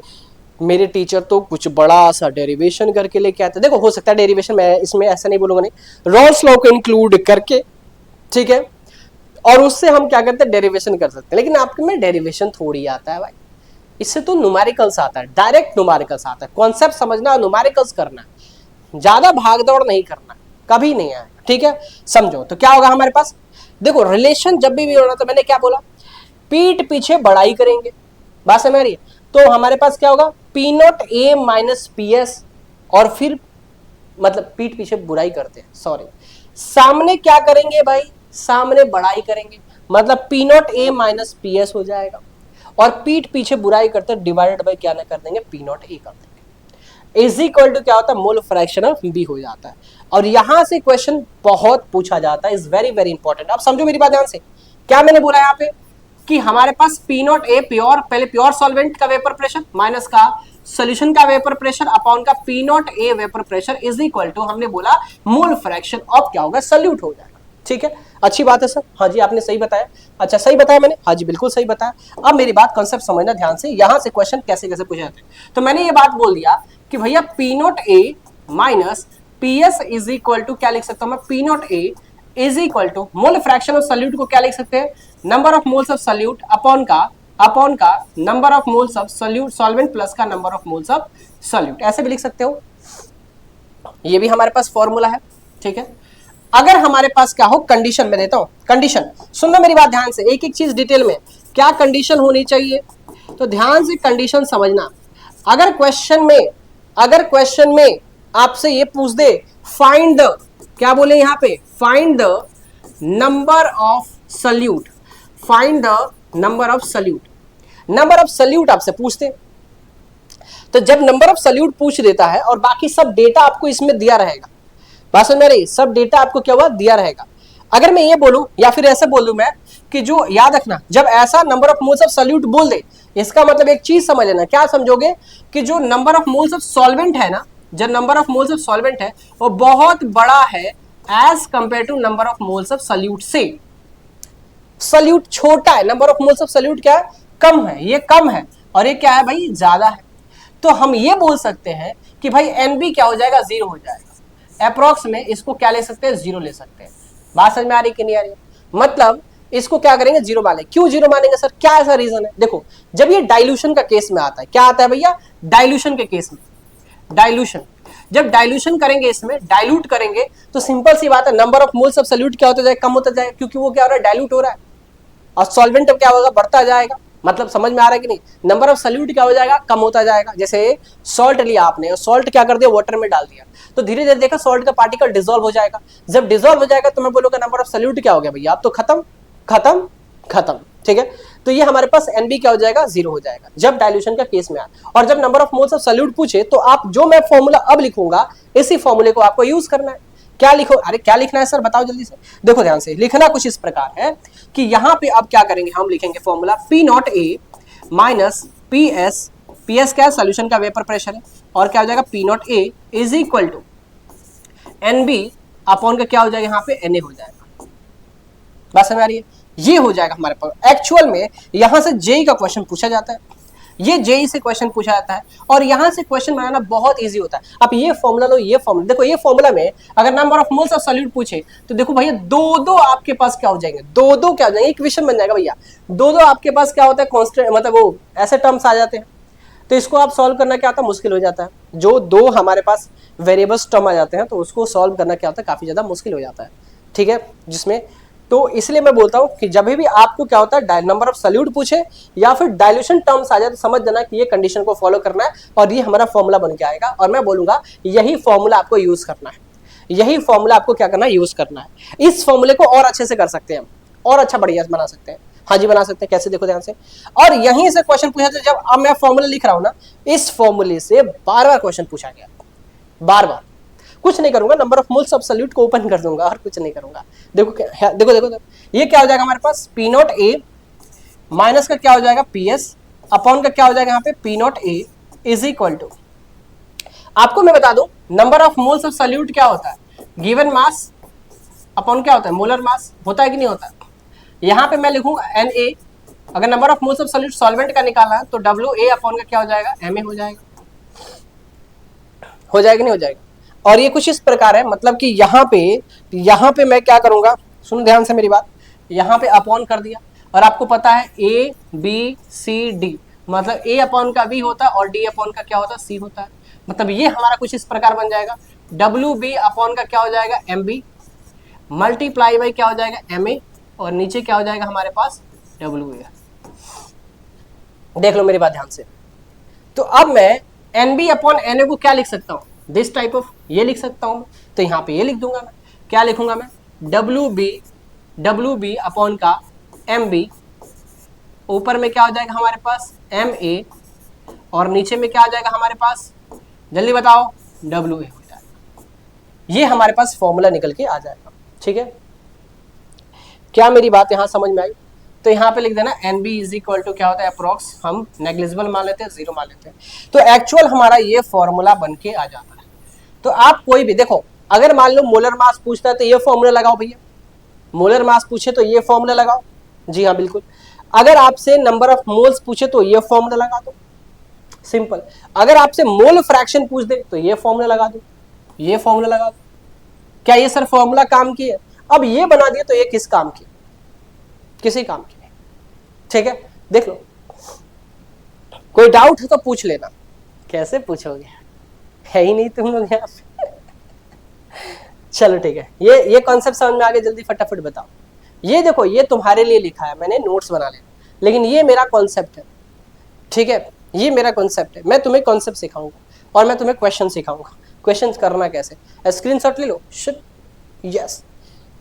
मेरे टीचर तो कुछ बड़ा सा डेरिवेशन करके लेके आते। देखो हो सकता है डेरिवेशन, मैं इसमें ऐसा नहीं बोलूंगा, नहीं, रॉल्स लॉ को इंक्लूड करके, ठीक है, और उससे हम क्या करते हैं, डेरिवेशन कर सकते हैं। लेकिन आपके में डेरिवेशन थोड़ी आता है भाई, इससे तो न्यूमेरिकल्स आता है, डायरेक्ट न्यूमेरिकल्स आता है, कॉन्सेप्ट समझना, न्यूमेरिकल्स करना, ज्यादा भागदौड़ नहीं करना, कभी नहीं आएगा, ठीक है, समझो। तो क्या होगा हमारे पास, देखो रिलेशन जब भी होना, तो मैंने क्या बोला, पीठ पीछे बढ़ाई करेंगे, बात समझ रही है, तो हमारे पास क्या होगा, P not A minus PS, और फिर मतलब पीठ पीछे बुराई करते हैं, सॉरी, सामने क्या करेंगे भाई, सामने बढ़ाई करेंगे, मतलब P not A minus PS हो जाएगा, और पीठ पीछे बुराई करते हैं, डिवाइडेड बाय क्या ना कर देंगे, P नॉट A कर देंगे, इज इक्वल टू क्या होता है, मोल फ्रैक्शन ऑफ B हो जाता है। और यहां से क्वेश्चन बहुत पूछा जाता है, इज वेरी वेरी इंपॉर्टेंट। आप समझो मेरी बात ध्यान से, क्या मैंने बोला यहाँ पे कि हमारे पास P नॉट A प्योर, पहले प्योर सॉल्वेंट का वेपर प्रेशर माइनस का सॉल्यूशन का वेपर प्रेशर अपॉन का P not A vapour pressure is equal to, हमने बोला मोल फ्रैक्शन ऑफ क्या होगा, सल्यूट हो जाएगा, ठीक है, अच्छी बात है सर, हाँ जी आपने सही बताया, अच्छा सही बताया मैंने, हाँ जी बिल्कुल सही बताया। अब मेरी बात कॉन्सेप्ट समझना ध्यान से, यहां से क्वेश्चन कैसे कैसे पूछे जाते हैं। तो मैंने ये बात बोल दिया कि भैया P not A minus PS is equal to क्या लिख सकता हूं मैं, P not A is equal to mole fraction of solute को क्या लिख सकते हैं, number of moles of solute upon का number of moles of solute, solvent plus का number of moles of solute, ऐसे भी लिख सकते हो, ये भी हमारे पास फॉर्मूला है, ठीक है। अगर हमारे पास क्या हो, कंडीशन में देता हूं, कंडीशन सुनना मेरी बात ध्यान से, एक एक चीज डिटेल में, क्या कंडीशन होनी चाहिए, तो ध्यान से कंडीशन समझना। अगर क्वेश्चन में आपसे ये पूछ दे, फाइंड द, क्या बोले यहाँ पे, find the number of solute, find the number of solute, number of solute आपसे पूछते, तो जब नंबर ऑफ सल्यूट पूछ देता है और बाकी सब डेटा आपको इसमें दिया रहेगा, बात समझ में रही, सब डेटा आपको क्या हुआ, दिया रहेगा। अगर मैं ये बोलूं या फिर ऐसे बोलूं मैं कि जो, याद रखना, जब ऐसा number of moles of solute बोल दे, इसका मतलब एक चीज समझ लेना, क्या समझोगे कि जो number of moles of solvent है ना, जो number of moles of solvent है वो बहुत बड़ा है as compare to number of moles of solute से। सॉल्यूट छोटा है, number of moles of solute क्या है, कम है, ये कम है, और ये क्या है भाई, ज्यादा है। तो हम ये बोल सकते हैं कि भाई NB क्या हो जाएगा, 0 हो जाएगा, अप्रोक्स में इसको क्या ले सकते हैं, 0 ले सकते हैं। बात समझ में आ रही कि नहीं आ रही, मतलब इसको क्या करेंगे, 0 मानेंगे। क्यों 0 मानेंगे सर, क्या ऐसा रीजन है, देखो जब ये डाइल्यूशन का केस में आता है, क्या आता है भैया, डाइल्यूशन के केस में, डाइल्यूशन, जब डाइल्यूशन करेंगे, इसमें डाइल्यूट करेंगे, तो सिंपल सी बात है, number of moles of solute क्या होता जाएगा, कम होता जाएगा, क्योंकि वो क्या हो रहा है, डाइल्यूट हो रहा है, और सॉल्वेंट क्या होगा, बढ़ता जाएगा। मतलब समझ में आ रहा है कि नहीं, नंबर ऑफ सॉल्यूट क्या हो जाएगा, कम होता जाएगा। जैसे सॉल्ट लिया आपने, और सॉल्ट क्या कर दिया, वाटर में डाल दिया, तो धीरे धीरे देखा सॉल्ट का पार्टिकल डिसॉल्व हो जाएगा। जब डिसॉल्व हो जाएगा तो मैं बोलूंगा नंबर ऑफ सॉल्यूट क्या हो गया भैया, आप तो खत्म खत्म खत्म, ठीक है। तो ये हमारे पास NB क्या हो जाएगा, 0 हो जाएगा जब डाइल्यूशन का केस में आए। और जब number of moles of solute पूछे तो आप जो मैं फॉर्मूला अब लिखूंगा इसी फॉर्मूले को आपको यूज करना है। क्या लिखो, अरे क्या लिखना है सर बताओ जल्दी से। देखो ध्यान से, लिखना कुछ इस प्रकार है कि यहां पे अब क्या करेंगे, हम लिखेंगे formula P0A minus PS, PS क्या है, सोल्यूशन का वेपर प्रेशर है, और क्या हो जाएगा P0A is equal to NB upon का क्या हो जाएगा यहाँ पे Na हो जाएगा। बात समझ आ रही है, ये हो जाएगा हमारे पास। एक्चुअल में यहां से जेई का क्वेश्चन पूछा जाता है, ये जेई से क्वेश्चन पूछा जाता है, और यहां से क्वेश्चन बनाना बहुत इजी होता है। आप ये फॉर्मूला लो, ये फॉर्मूला देखो, ये फॉर्मूला में अगर number of moles of solute पूछे तो देखो भैया दो आपके पास क्या हो जाएंगे, दो क्या हो जाएंगे, इक्वेशन बन जाएगा भैया। दो आपके पास क्या होता है, कांस्टेंट, मतलब वो ऐसे टर्म्स आ जाते हैं, तो इसको आप सॉल्व करना क्या होता है, मुश्किल हो जाता है। जो दो हमारे पास वेरिएबल्स टर्म आ जाते हैं तो उसको सॉल्व करना क्या होता है, काफी ज्यादा मुश्किल हो जाता है, ठीक है। जिसमें तो इसलिए मैं बोलता हूं कि जब भी आपको क्या होता है नंबर ऑफ सॉल्यूट पूछे या फिर डाइल्यूशन टर्म्स आ जाए तो समझ जाना कि ये कंडीशन को फॉलो करना है और ये हमारा फॉर्मूला बन के आएगा, और मैं बोलूंगा यही फॉर्मूला आपको यूज करना है, यही फॉर्मूला आपको क्या करना है, यूज करना है। इस फॉर्मूले को और अच्छे से कर सकते हैं, और अच्छा बढ़िया बना सकते हैं। हाँ जी बना सकते हैं, कैसे देखो ध्यान से। और यहीं से क्वेश्चन पूछा था, जब अब मैं फॉर्मूला लिख रहा हूं ना, इस फॉर्मूले से बार बार क्वेश्चन पूछा गया, बार बार। कुछ नहीं करूंगा, number of moles of solute को ओपन कर दूंगा और कुछ नहीं करूंगा। देखो देखो देखो, देखो ये क्या हो जाएगा हमारे पास, P0A माइनस का क्या हो जाएगा PS अपॉन का क्या हो जाएगा यहाँ पे P0A इज इक्वल टू, आपको मैं बता दूं number of moles of solute क्या होता है, गिवन मास अपॉन क्या होता है, मोलर मास, होता है कि नहीं होता। यहाँ पे मैं लिखूंगा Na, अगर number of moles of solute solvent का निकाला तो WA अपॉन का क्या हो जाएगा, Ma हो जाएगा, हो जाएगा नहीं हो जाएगा। और ये कुछ इस प्रकार है, मतलब कि यहाँ पे मैं क्या करूंगा, सुनो ध्यान से मेरी बात, यहाँ पे अपॉन कर दिया, और आपको पता है A B C D, मतलब A अपॉन का B होता है और D अपॉन का क्या होता है, C होता है। मतलब ये हमारा कुछ इस प्रकार बन जाएगा, WB अपॉन का क्या हो जाएगा, MB मल्टीप्लाई बाई क्या हो जाएगा, MA, और नीचे क्या हो जाएगा हमारे पास WA। देख लो मेरी बात ध्यान से। तो अब मैं NB अपॉन NA को क्या लिख सकता हूँ, दिस टाइप ऑफ, ये लिख सकता हूँ। तो यहाँ पे ये लिख दूंगा मैं, क्या लिखूंगा मैं, WB अपॉन का MB, ऊपर में क्या हो जाएगा हमारे पास MA, और नीचे में क्या आ जाएगा हमारे पास, जल्दी बताओ, WA हो जाएगा। ये हमारे पास फॉर्मूला निकल के आ जाएगा, ठीक है। क्या मेरी बात यहां समझ में आई। तो यहाँ पे लिख देना NB इज इक्वल टू क्या होता है, अप्रोक्स, हम नेग्लिजिबल मान लेते हैं, 0 मान लेते हैं। तो एक्चुअल हमारा ये फॉर्मूला बन के आ जाता है। तो आप कोई भी देखो, अगर मान लो मोलर मास पूछता है तो ये फॉर्मूला लगाओ भैया, मोलर मास पूछे तो ये फॉर्मूला लगाओ, जी हाँ बिल्कुल। अगर आपसे नंबर ऑफ मोल्स पूछे तो ये फॉर्मूला लगा दो, सिंपल। अगर आपसे मोल फ्रैक्शन पूछ दे तो ये फॉर्मूला लगा दो, ये फॉर्मूला लगा दो। क्या ये सर फॉर्मूला काम की है, अब ये बना दिए तो ये किस काम की, किसी काम की नहीं, ठीक है। देख लो, कोई डाउट है तो पूछ लेना। कैसे पूछोगे, है ही नहीं तुम लोग यहाँ पे। चलो ठीक है, ये कॉन्सेप्ट समझ में आ गया, जल्दी फटाफट बताओ। ये देखो, ये तुम्हारे लिए लिखा है मैंने, नोट्स बना लेना, लेकिन ये मेरा कॉन्सेप्ट है, ठीक है। ये मेरा कॉन्सेप्ट है, मैं तुम्हें कॉन्सेप्ट सिखाऊंगा और मैं तुम्हें क्वेश्चन सिखाऊंगा, क्वेश्चन करना कैसे। स्क्रीनशॉट ले लो, यस,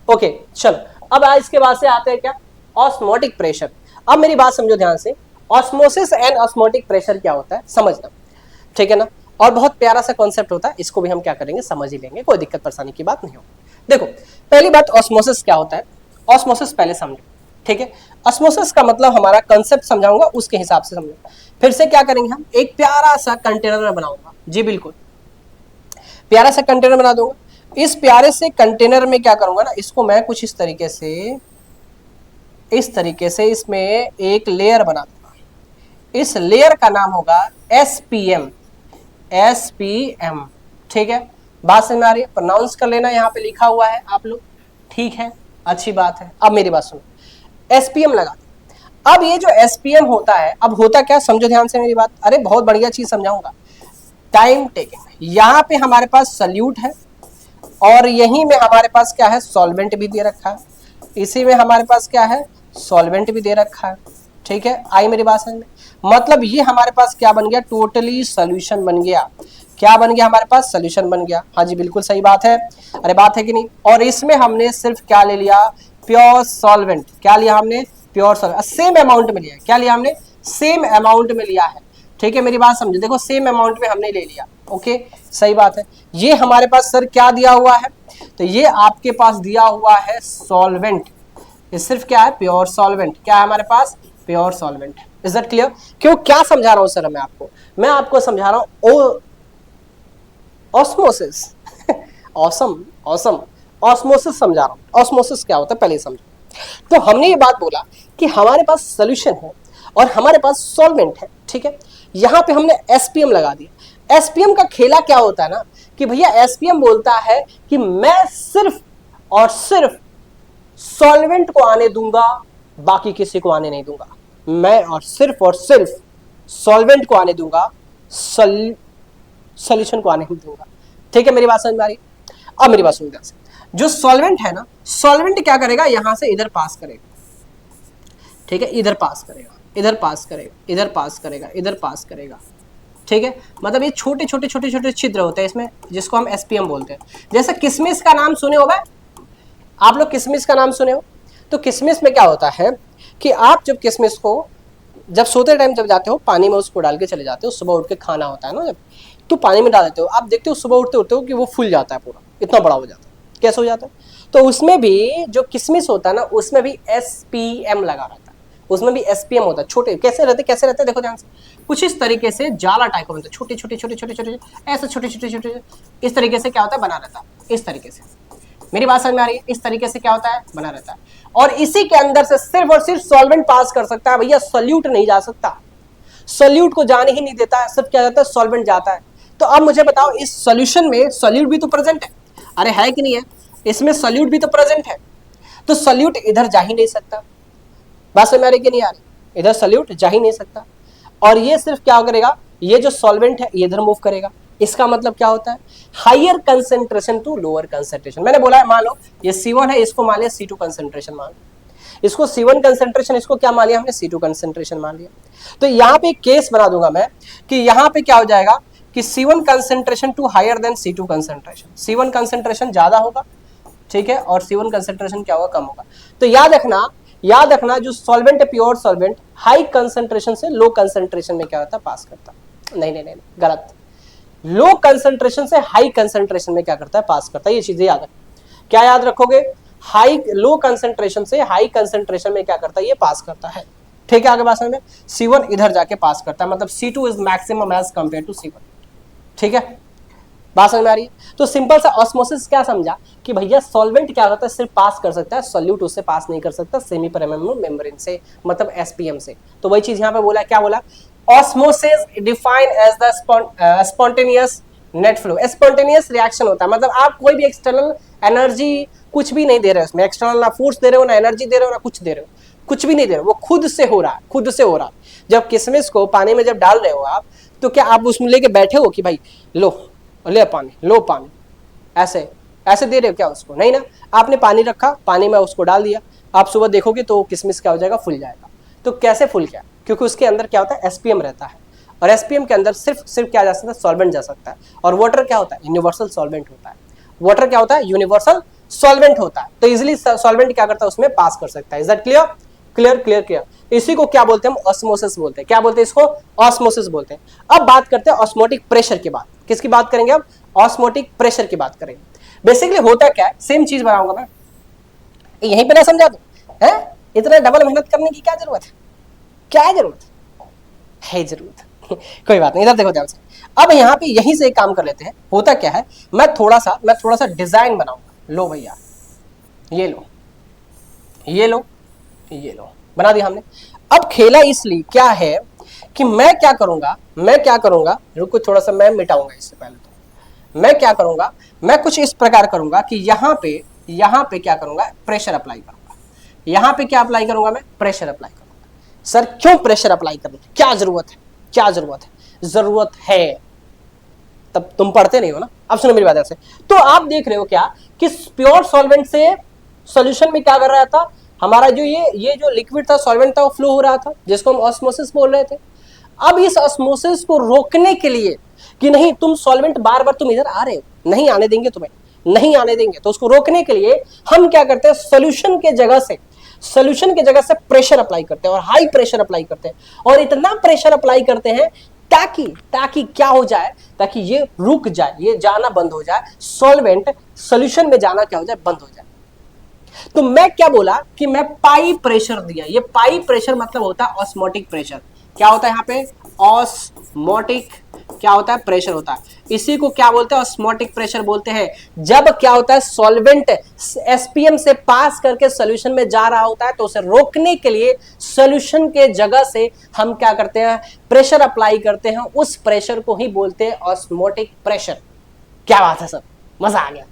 ओके। चलो अब आज इसके बाद से आते हैं क्या, ऑस्मोटिक प्रेशर। अब मेरी बात समझो ध्यान से, ऑस्मोसिस एंड ऑस्मोटिक प्रेशर क्या होता है समझना, ठीक है ना। और बहुत प्यारा सा कॉन्सेप्ट होता है, इसको भी हम क्या करेंगे, समझ ही लेंगे, कोई दिक्कत परेशानी की बात नहीं होगी। देखो पहली बात, ऑस्मोसिस क्या होता है, ऑस्मोसिस पहले समझो, ठीक है। ऑस्मोसिस का मतलब हमारा कंसेप्ट समझाऊंगा, उसके हिसाब से समझो। फिर से क्या करेंगे, हम एक प्यारा सा कंटेनर में बनाऊंगा, जी बिल्कुल, प्यारा सा कंटेनर बना दूंगा। इस प्यारे से कंटेनर में क्या करूंगा ना, इसको मैं कुछ इस तरीके से इसमें एक लेयर बना दूंगा। इस लेयर का नाम होगा SPM, ठीक है। बात समझ में आ रही है, प्रोनाउंस कर लेना, यहाँ पे लिखा हुआ है आप लोग, ठीक है, अच्छी बात है। अब मेरी बात सुनो, SPM लगा दो। अब ये जो SPM होता है, अब होता क्या, समझो ध्यान से मेरी बात, अरे बहुत बढ़िया चीज समझाऊंगा, टाइम टेकिंग। यहाँ पे हमारे पास सल्यूट है और यहीं में हमारे पास क्या है, सॉल्वेंट भी दे रखा है, इसी में हमारे पास क्या है, सॉल्वेंट भी दे रखा है, ठीक है। आई मेरी बात समझ में, मतलब ये हमारे पास क्या बन गया, टोटली सॉल्यूशन बन गया। क्या बन गया हमारे पास, सॉल्यूशन बन गया। हाँ जी बिल्कुल सही बात है, अरे बात है कि नहीं। और इसमें हमने सिर्फ क्या ले लिया, प्योर सॉल्वेंट। क्या लिया हमने, प्योर सॉल्वेंट, सेम अमाउंट में लिया है। क्या लिया हमने? सेम अमाउंट में लिया है। ठीक है, मेरी बात समझो, देखो सेम अमाउंट में हमने ले लिया। ओके, सही बात है। ये हमारे पास सर क्या दिया हुआ है? तो ये आपके पास दिया हुआ है सॉल्वेंट। ये सिर्फ क्या है? Pure solvent. क्या है हमारे पास? Pure solvent. Is that clear? क्यों, क्या समझा रहा हूं सर मैं आपको समझा रहा हूं ऑस्मोसिस। ऑसम ऑसम ऑस्मोसिस समझा रहा हूं। ऑस्मोसिस क्या होता है पहले समझो। तो हमने ये बात बोला कि हमारे पास सोल्यूशन है और हमारे पास सॉल्वेंट है। ठीक है, यहां पे हमने एसपीएम लगा दिया। एसपीएम का खेला क्या होता है ना कि भैया एसपीएम बोलता है कि मैं सिर्फ और सिर्फ सॉल्वेंट को आने दूंगा, बाकी किसी को आने नहीं दूंगा। मैं और सिर्फ सॉल्वेंट को आने दूंगा, सॉल्यूशन को आने नहीं दूंगा। ठीक है, मेरी बात समझ में आ रही? अब मेरी बात सुन ध्यान से। जो सॉल्वेंट है ना, सॉल्वेंट क्या करेगा? यहां से इधर पास करेगा। ठीक है, इधर पास करेगा, इधर पास करेगा, इधर पास करेगा, इधर पास करेगा। ठीक है, मतलब ये छोटे छोटे छोटे छोटे छिद्र होते हैं इसमें, जिसको हम एसपीएम बोलते हैं। जैसे किशमिश का नाम सुने होगा आप लोग, किशमिश का नाम सुने हो? तो किशमिश में क्या होता है कि आप जब किशमिश को जब सोते टाइम जब जाते हो पानी में उसको डाल के चले जाते हो, सुबह उठ के खाना होता है ना जब, तो पानी में डाल देते हो, आप देखते हो सुबह उठते उठते हो कि वो फूल जाता है, पूरा इतना बड़ा हो जाता है। कैसे हो जाता है? तो उसमें भी जो किशमिश होता है ना, उसमें भी एसपीएम लगा रहता है, उसमें भी एसपीएम होता है। छोटे कैसे रहते देखो ध्यान से, कुछ इस तरीके से जाला टाइप का बनता है, छोटे छोटे छोटे छोटे छोटे ऐसे छोटे छोटे छोटे, इस तरीके से क्या होता है? बना रहता है इस तरीके से। मेरी बात समझ में आ रही है? इस तरीके से क्या होता है? बना रहता है। और इसी के अंदर से सिर्फ और सिर्फ सॉल्वेंट पास कर सकता है भैया, सोल्यूट नहीं जा सकता। सोल्यूट को जाने ही नहीं देता है, सिर्फ क्या जाता है? सॉल्वेंट जाता है। तो अब मुझे बताओ, इस सॉल्यूशन में सोल्यूट भी तो प्रेजेंट है। अरे है कि नहीं है? इसमें सोल्यूट भी तो प्रेजेंट है, तो सोल्यूट इधर जा ही नहीं सकता। बात समझ में आ रही कि नहीं आ रही? इधर सोल्यूट जा ही नहीं सकता। और ये सिर्फ क्या करेगा? ये जो सॉल्वेंट है ये इधर मूव करेगा। इसका मतलब क्या होता है? Higher concentration to lower concentration. मैंने बोला है, मान लो ये C1 है, इसको मान लिया C2 कंसेंट्रेशन मान लिया, इसको C1 कंसेंट्रेशन, इसको क्या मान लिया हमने? C2 कंसेंट्रेशन मान लिया। तो यहाँ पे एक केस बना दूंगा मैं कि यहाँ पे क्या हो जाएगा कि C1 concentration to higher than C2 concentration. C1 concentration ज्यादा होगा, ठीक है, और C1 कंसेंट्रेशन क्या होगा? कम होगा। तो याद रखना जो सॉल्वेंट है, प्योर सॉल्वेंट, हाई कंसेंट्रेशन से लो कंसेंट्रेशन में क्या होता है? पास करता। नहीं, गलत। लो कंसेंट्रेशन से हाई कंसेंट्रेशन में क्या करता है? पास करता है। ये चीजें याद रखो। क्या याद रखोगे? लो कंसेंट्रेशन से हाई कंसेंट्रेशन में क्या करता है? ये पास करता है। ठीक है, आगे बात समझ में? C1 इधर जाके पास करता है, मतलब C2 is maximum as compare to C1। ठीक है, बात समझ में आ रही है? तो सिंपल सा ऑस्मोसिस क्या समझा कि भैया सॉल्वेंट क्या होता है? सिर्फ पास कर सकता है, सोल्यूट उससे पास नहीं कर सकता, सेमी परमेबल मेम्ब्रेन से, मतलब एसपीएम से। तो वही चीज यहाँ पे बोला, क्या बोला? Osmosis defined as the spontaneous net flow. Spontaneous reaction होता है, मतलब आप कोई भी एक्सटर्नल एनर्जी कुछ भी नहीं दे रहे हो उसमें, एक्सटर्नल ना फोर्स दे रहे हो, ना एनर्जी दे रहे हो, ना कुछ दे रहे हो, कुछ भी नहीं दे रहे हो, वो खुद से हो रहा है, खुद से हो रहा है। जब किशमिश को पानी में जब डाल रहे हो आप, तो क्या आप उसमें लेके बैठे हो कि भाई लो ले पानी, लो पानी, ऐसे ऐसे दे रहे हो क्या उसको? नहीं ना, आपने पानी रखा, पानी में उसको डाल दिया, आप सुबह देखोगे तो किशमिश क्या हो जाएगा? फूल जाएगा। तो कैसे फूल गया? क्योंकि उसके अंदर क्या होता है? एसपीएम रहता है, और एसपीएम के अंदर सिर्फ क्या जा सकता है? सॉल्वेंट जा सकता है। और वाटर क्या होता है? यूनिवर्सल सॉल्वेंट होता है। वाटर क्या होता है? यूनिवर्सल सॉल्वेंट होता है। तो इजिली सॉल्वेंट क्या करता है? उसमें पास कर सकता है। Is that clear? Clear clear clear. इसी को क्या बोलते हैं हम? ऑस्मोसिस बोलते हैं। क्या बोलते हैं इसको? ऑस्मोसिस बोलते हैं। अब बात करते हैं ऑस्मोटिक प्रेशर की बात। किसकी बात करेंगे अब? ऑस्मोटिक प्रेशर की बात करेंगे। बेसिकली होता क्या है? सेम चीज बनाऊंगा मैं, यहीं पे ना समझा दो, है? इतना डबल मेहनत करने की क्या जरूरत है? क्या जरूरत है? जरूरत कोई बात नहीं। इधर देखो ध्यान से। अब यहाँ पे यहीं से एक काम कर लेते हैं। होता क्या है, मैं थोड़ा सा डिजाइन बनाऊंगा। लो भैया, ये लो, ये लो, ये लो, बना दिया हमने। अब खेला इसलिए क्या है कि मैं क्या करूंगा, रुको थोड़ा सा मैं मिटाऊंगा इससे पहले। तो मैं क्या करूंगा, मैं कुछ इस प्रकार करूंगा कि यहाँ पे क्या करूंगा? प्रेशर अप्लाई करूंगा। यहाँ पे क्या अप्लाई करूंगा? मैं प्रेशर अप्लाई करूंगा। सर क्यों प्रेशर अप्लाई करना? क्या जरूरत है? क्या जरूरत है? जरूरत है, तब तुम पढ़ते नहीं हो ना। अब सुनो मेरी बात ऐसे। तो आप देख रहे हो क्या कि प्योर सॉल्वेंट से सॉल्यूशन में क्या कर रहा था हमारा? जो ये जो लिक्विड था, सॉल्वेंट था, वो फ्लो हो रहा था, जिसको हम ऑस्मोसिस बोल रहे थे। अब इस ऑस्मोसिस को रोकने के लिए कि नहीं तुम सॉल्वेंट बार बार तुम इधर आ रहे हो, नहीं आने देंगे तुम्हें, नहीं आने देंगे, तो उसको रोकने के लिए हम क्या करते हैं? सॉल्यूशन के जगह से सोल्यूशन की जगह से प्रेशर अप्लाई करते हैं और हाई प्रेशर अप्लाई करते हैं, और इतना प्रेशर अप्लाई करते हैं ताकि ताकि क्या हो जाए, ताकि ये रुक जाए, ये जाना बंद हो जाए, सॉल्वेंट सोल्यूशन में जाना क्या हो जाए, बंद हो जाए। तो मैं क्या बोला कि मैं पाई प्रेशर दिया। ये पाई प्रेशर मतलब होता है ऑस्मोटिक प्रेशर। क्या होता है यहाँ पे, ऑस्मोटिक क्या होता है, प्रेशर होता है। इसी को क्या बोलते हैं, ऑस्मोटिक प्रेशर बोलते हैं। जब क्या होता है, सॉल्वेंट एसपीएम से पास करके सॉल्यूशन में जा रहा होता है, तो उसे रोकने के लिए सॉल्यूशन के जगह से हम क्या करते हैं, प्रेशर अप्लाई करते हैं। उस प्रेशर को ही बोलते हैं ऑस्मोटिक प्रेशर। क्या बात है सर, मजा आ गया।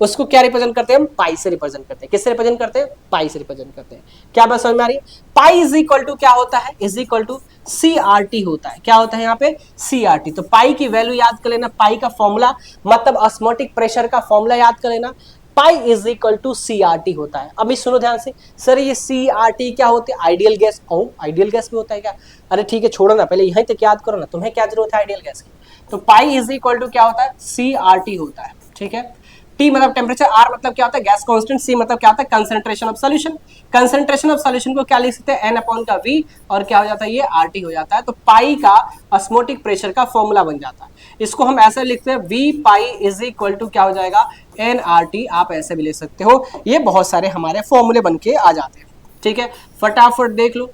उसको क्या रिप्रेजेंट करते हैं हम, पाई से रिप्रेजेंट करते हैं। किससे रिप्रेजेंट करते हैं, पाई से रिप्रेजेंट करते हैं। क्या बात समझ में आ रही है। पाई इज इक्वल टू क्या होता है, इज इक्वल टू CRT होता है। क्या होता है यहाँ पे, CRT। तो पाई की वैल्यू याद कर लेना, पाई का फॉर्मूला मतलब ऑस्मोटिक प्रेशर का फॉर्मूला याद कर लेना, pi is equal to CRT होता है। अभी सुनो ध्यान से, सर ये CRT क्या होती है, आइडियल गैस। ओ आइडियल गैस भी होता है क्या, अरे ठीक है छोड़ो ना, पहले यहीं तक याद करो ना, तुम्हें क्या जरूरत है आइडियल गैस की। तो पाई इज इक्वल टू क्या होता है, CRT होता है। ठीक है, T मतलब टेम्परेचर, R मतलब क्या होता है, गैस कांस्टेंट, C मतलब क्या होता है, concentration of solution. Concentration of solution को क्या लिख सकते हैं, N अपॉन का V, और क्या हो जाता है, ये RT हो जाता है। तो पाई का ऑस्मोटिक प्रेशर का फॉर्मूला बन जाता है। इसको हम ऐसे लिखते हैं, V pi is equal to क्या हो जाएगा, NRT। आप ऐसे भी ले सकते हो। ये बहुत सारे हमारे फॉर्मूले बन के आ जाते हैं। ठीक है, फटाफट देख लो।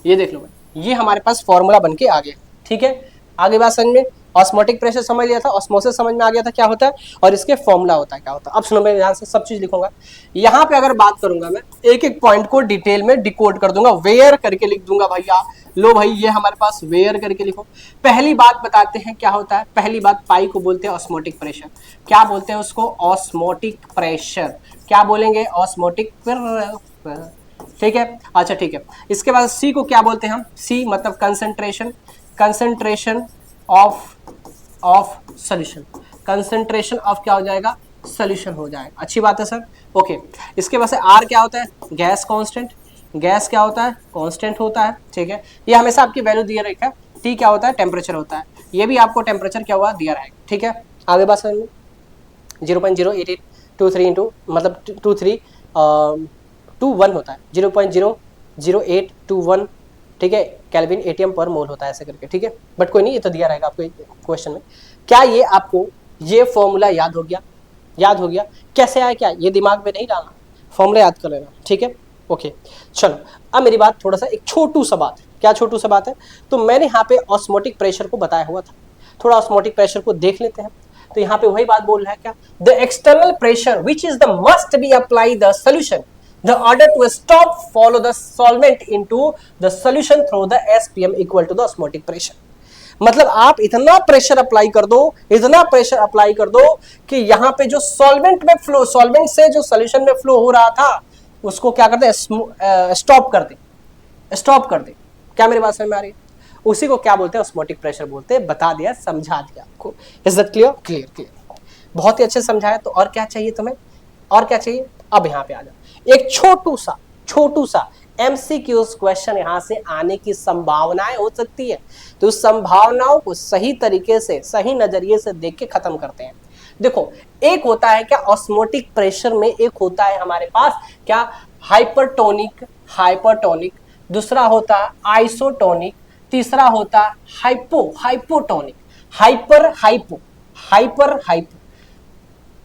ये देख लो भाई, ये हमारे पास फॉर्मूला बन के आ गया। ठीक है, आगे बात समझ में, ऑस्मोटिक प्रेशर समझ लिया था, ऑस्मोसिस समझ में आ गया था क्या होता है, और इसके फॉर्मूला होता है क्या होता है। अब सुनो, मैं ध्यान से सब चीज लिखूंगा। यहाँ पे अगर बात करूंगा मैं, एक एक पॉइंट को डिटेल में डिकोड कर दूंगा, वेयर करके लिख दूंगा भैया। लो भाई, ये हमारे पास वेयर करके लिखो। पहली बात बताते हैं क्या होता है। पहली बात, पाई को बोलते हैं ऑस्मोटिक प्रेशर। क्या बोलते हैं उसको, ऑस्मोटिक प्रेशर। क्या बोलेंगे, ऑस्मोटिक प्रेशर। ठीक है, अच्छा ठीक है। इसके बाद सी को क्या बोलते हैं हम, सी मतलब concentration, concentration of solution. Concentration of क्या हो जाएगा, सॉल्यूशन हो जाएगा। अच्छी बात है सर, ओके। इसके बाद से आर क्या होता है, गैस कांस्टेंट। गैस क्या होता है, कांस्टेंट होता है। ठीक है, ये हमेशा आपकी वैल्यू दिया रहेगा। टी क्या होता है, टेम्परेचर होता है। ये भी आपको टेम्परेचर क्या हुआ, दिया रहेगा। ठीक है, आगे बात समझ में। 0.0823 इंटू मतलब 2321 होता है, 0.00821। ठीक है, केल्विन एटीएम पर मोल होता है ऐसे करके। ठीक है, बट कोई नहीं, ये तो दिया रहेगा आपको क्वेश्चन में। क्या ये आपको ये फॉर्मूला याद हो गया, याद हो गया। कैसे आया, क्या ये दिमाग में नहीं डालना, फॉर्मूला याद कर लेना। ठीक है, ओके चलो। अब मेरी बात थोड़ा सा एक छोटू सा बात, क्या छोटू सा बात है, तो मैंने यहाँ पे ऑस्मोटिक प्रेशर को बताया हुआ था, थोड़ा ऑस्मोटिक प्रेशर को देख लेते हैं। तो यहाँ पे वही बात बोल रहा है क्या, the external pressure which is the must be apply the solution the order to stop follow the solvent into the solution through the SPM equal to the osmotic pressure। मतलब आप इतना प्रेशर अप्लाई कर दो, इतना pressure apply कर दो कि यहाँ पे जो सॉल्वेंट में फ्लो, सॉल्वेंट से जो सॉल्यूशन में फ्लो हो रहा था उसको क्या करते हैं, स्टॉप कर दे, स्टॉप कर दे। क्या मेरी बात समझ में आ रही है, उसी को क्या बोलते हैं, ऑस्मोटिक प्रेशर बोलते हैं। बता दिया, समझा दिया आपको। Is that clear, clear clear, बहुत ही अच्छे समझाया। तो और क्या चाहिए तुम्हें, और क्या चाहिए, अब यहाँ पे आ जाओ। एक छोटू सा MCQs क्वेश्चन यहां से आने की संभावनाएं हो सकती है, तो उस संभावनाओं को सही तरीके से, सही नजरिए से देख के खत्म करते हैं। देखो, एक होता है क्या, ऑस्मोटिक प्रेशर में एक होता है हमारे पास क्या, हाइपरटोनिक, हाइपरटोनिक, दूसरा होता है आइसोटोनिक, तीसरा होता है hypotonic, hyper hypo, hyper hypo,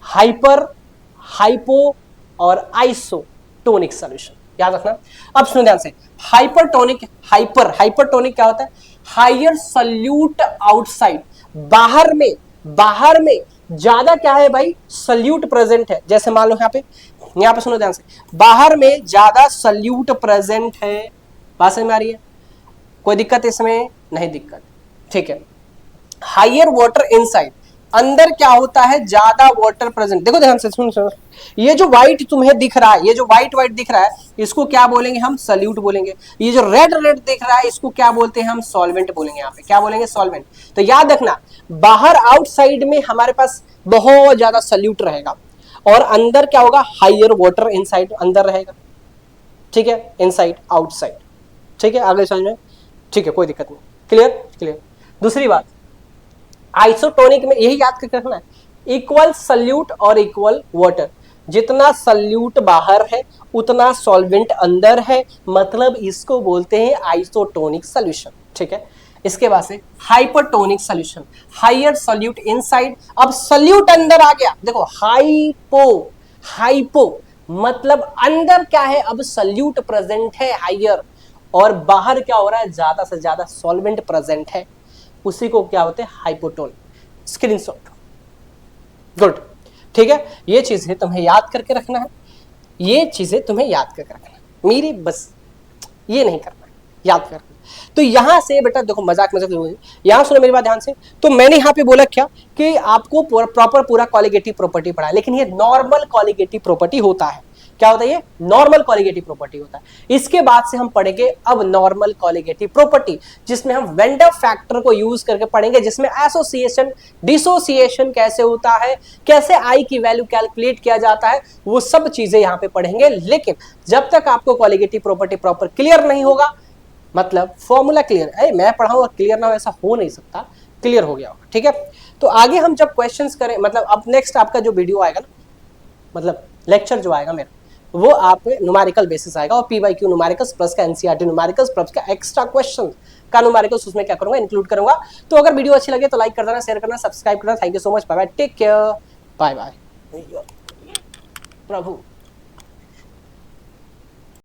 hyper hypo और आइसोटोनिक सॉल्यूशन, याद रखना। अब सुनो ध्यान से, हाइपरटोनिक, हाइपरटोनिक क्या होता है, हायर सॉल्यूट आउटसाइड, बाहर में ज्यादा क्या है भाई, सॉल्यूट प्रेजेंट है। जैसे मान लो यहाँ पे सुनो ध्यान से, बाहर में ज्यादा सॉल्यूट प्रेजेंट है। बात समझ में आ रही है, कोई दिक्कत इसमें नहीं, दिक्कत ठीक है। हायर वाटर इनसाइड, अंदर क्या होता है, ज्यादा वाटर प्रेजेंट। देखो ध्यान से सुनो, ये जो व्हाइट तुम्हें दिख रहा है, ये जो व्हाइट दिख रहा है, इसको क्या बोलेंगे हम, सॉल्यूट बोलेंगे। ये जो रेड दिख रहा है, इसको क्या बोलते हैं हम, सॉल्वेंट बोलेंगे। यहाँ पे क्या बोलेंगे, सॉल्वेंट। तो याद रखना, बाहर आउटसाइड में हमारे पास बहुत ज्यादा सॉल्यूट रहेगा, और अंदर क्या होगा, हायर वाटर इनसाइड, अंदर रहेगा। ठीक है, इनसाइड आउटसाइड। ठीक है, आगे समझ में, ठीक है, कोई दिक्कत नहीं, क्लियर क्लियर। दूसरी बात, आइसोटोनिक में यही याद करके रखना है, इक्वल सॉल्यूट और इक्वल वाटर। जितना सल्यूट बाहर है उतना सॉल्वेंट अंदर है, मतलब इसको बोलते हैं आइसोटोनिक सॉल्यूशन। ठीक है, इसके बाद से hypertonic solution, higher solute inside. अब सॉल्यूट अंदर आ गया, देखो हाइपो मतलब अंदर क्या है, अब सॉल्यूट प्रेजेंट है हायर, और बाहर क्या हो रहा है, ज्यादा से ज्यादा सॉल्वेंट प्रेजेंट है, उसी को क्या होते हैं, हाइपोटोनिक। Screenshot, good. ठीक है, ये चीजें तुम्हें याद करके रखना है, ये चीजें तुम्हें याद करके रखना है, मेरी बस ये नहीं करना है, याद करना। तो यहां से बेटा देखो, मजाक यहां सुनो मेरी बात ध्यान से। तो मैंने यहां पे बोला क्या कि आपको प्रॉपर पूरा कॉलिगेटिव प्रॉपर्टी पढ़ा है, लेकिन ये नॉर्मल कॉलिगेटिव प्रॉपर्टी होता है। क्या होता है ये, नॉर्मल कॉलिगेटिव प्रॉपर्टी होता है। इसके बाद से हम पढ़ेंगे अब नॉर्मल कॉलिगेटिव प्रॉपर्टी, जिसमें हम वेंडर फैक्टर को यूज करके पढ़ेंगे, जिसमें एसोसिएशन डिसोसिएशन कैसे होता है, कैसे आई की वैल्यू कैलकुलेट किया जाता है, वो सब चीजें यहां पे पढ़ेंगे। लेकिन जब तक आपको कॉलिगेटिव प्रॉपर्टी प्रॉपर क्लियर नहीं होगा, मतलब फॉर्मूला क्लियर है, मैं पढ़ाऊं और क्लियर ना हो ऐसा हो नहीं सकता, क्लियर हो गया होगा। ठीक है, तो आगे हम जब क्वेश्चंस करें, मतलब अब नेक्स्ट आपका जो वीडियो आएगा ना, मतलब लेक्चर जो आएगा मेरा, वो आप न्यूमेरिकल बेसिस आएगा, और पीवाईक्यू न्यूमेरिकल्स प्लस का एनसीईआरटी न्यूमेरिकल्स प्लस का एक्स्ट्रा क्वेश्चन का न्यूमेरिकल्स उसमें क्या करूंगा, इंक्लूड करूंगा। तो अगर वीडियो अच्छी लगे तो लाइक कर देना, शेयर करना, सब्सक्राइब करना। Thank you so much, bye bye, take care, bye bye. Prabhu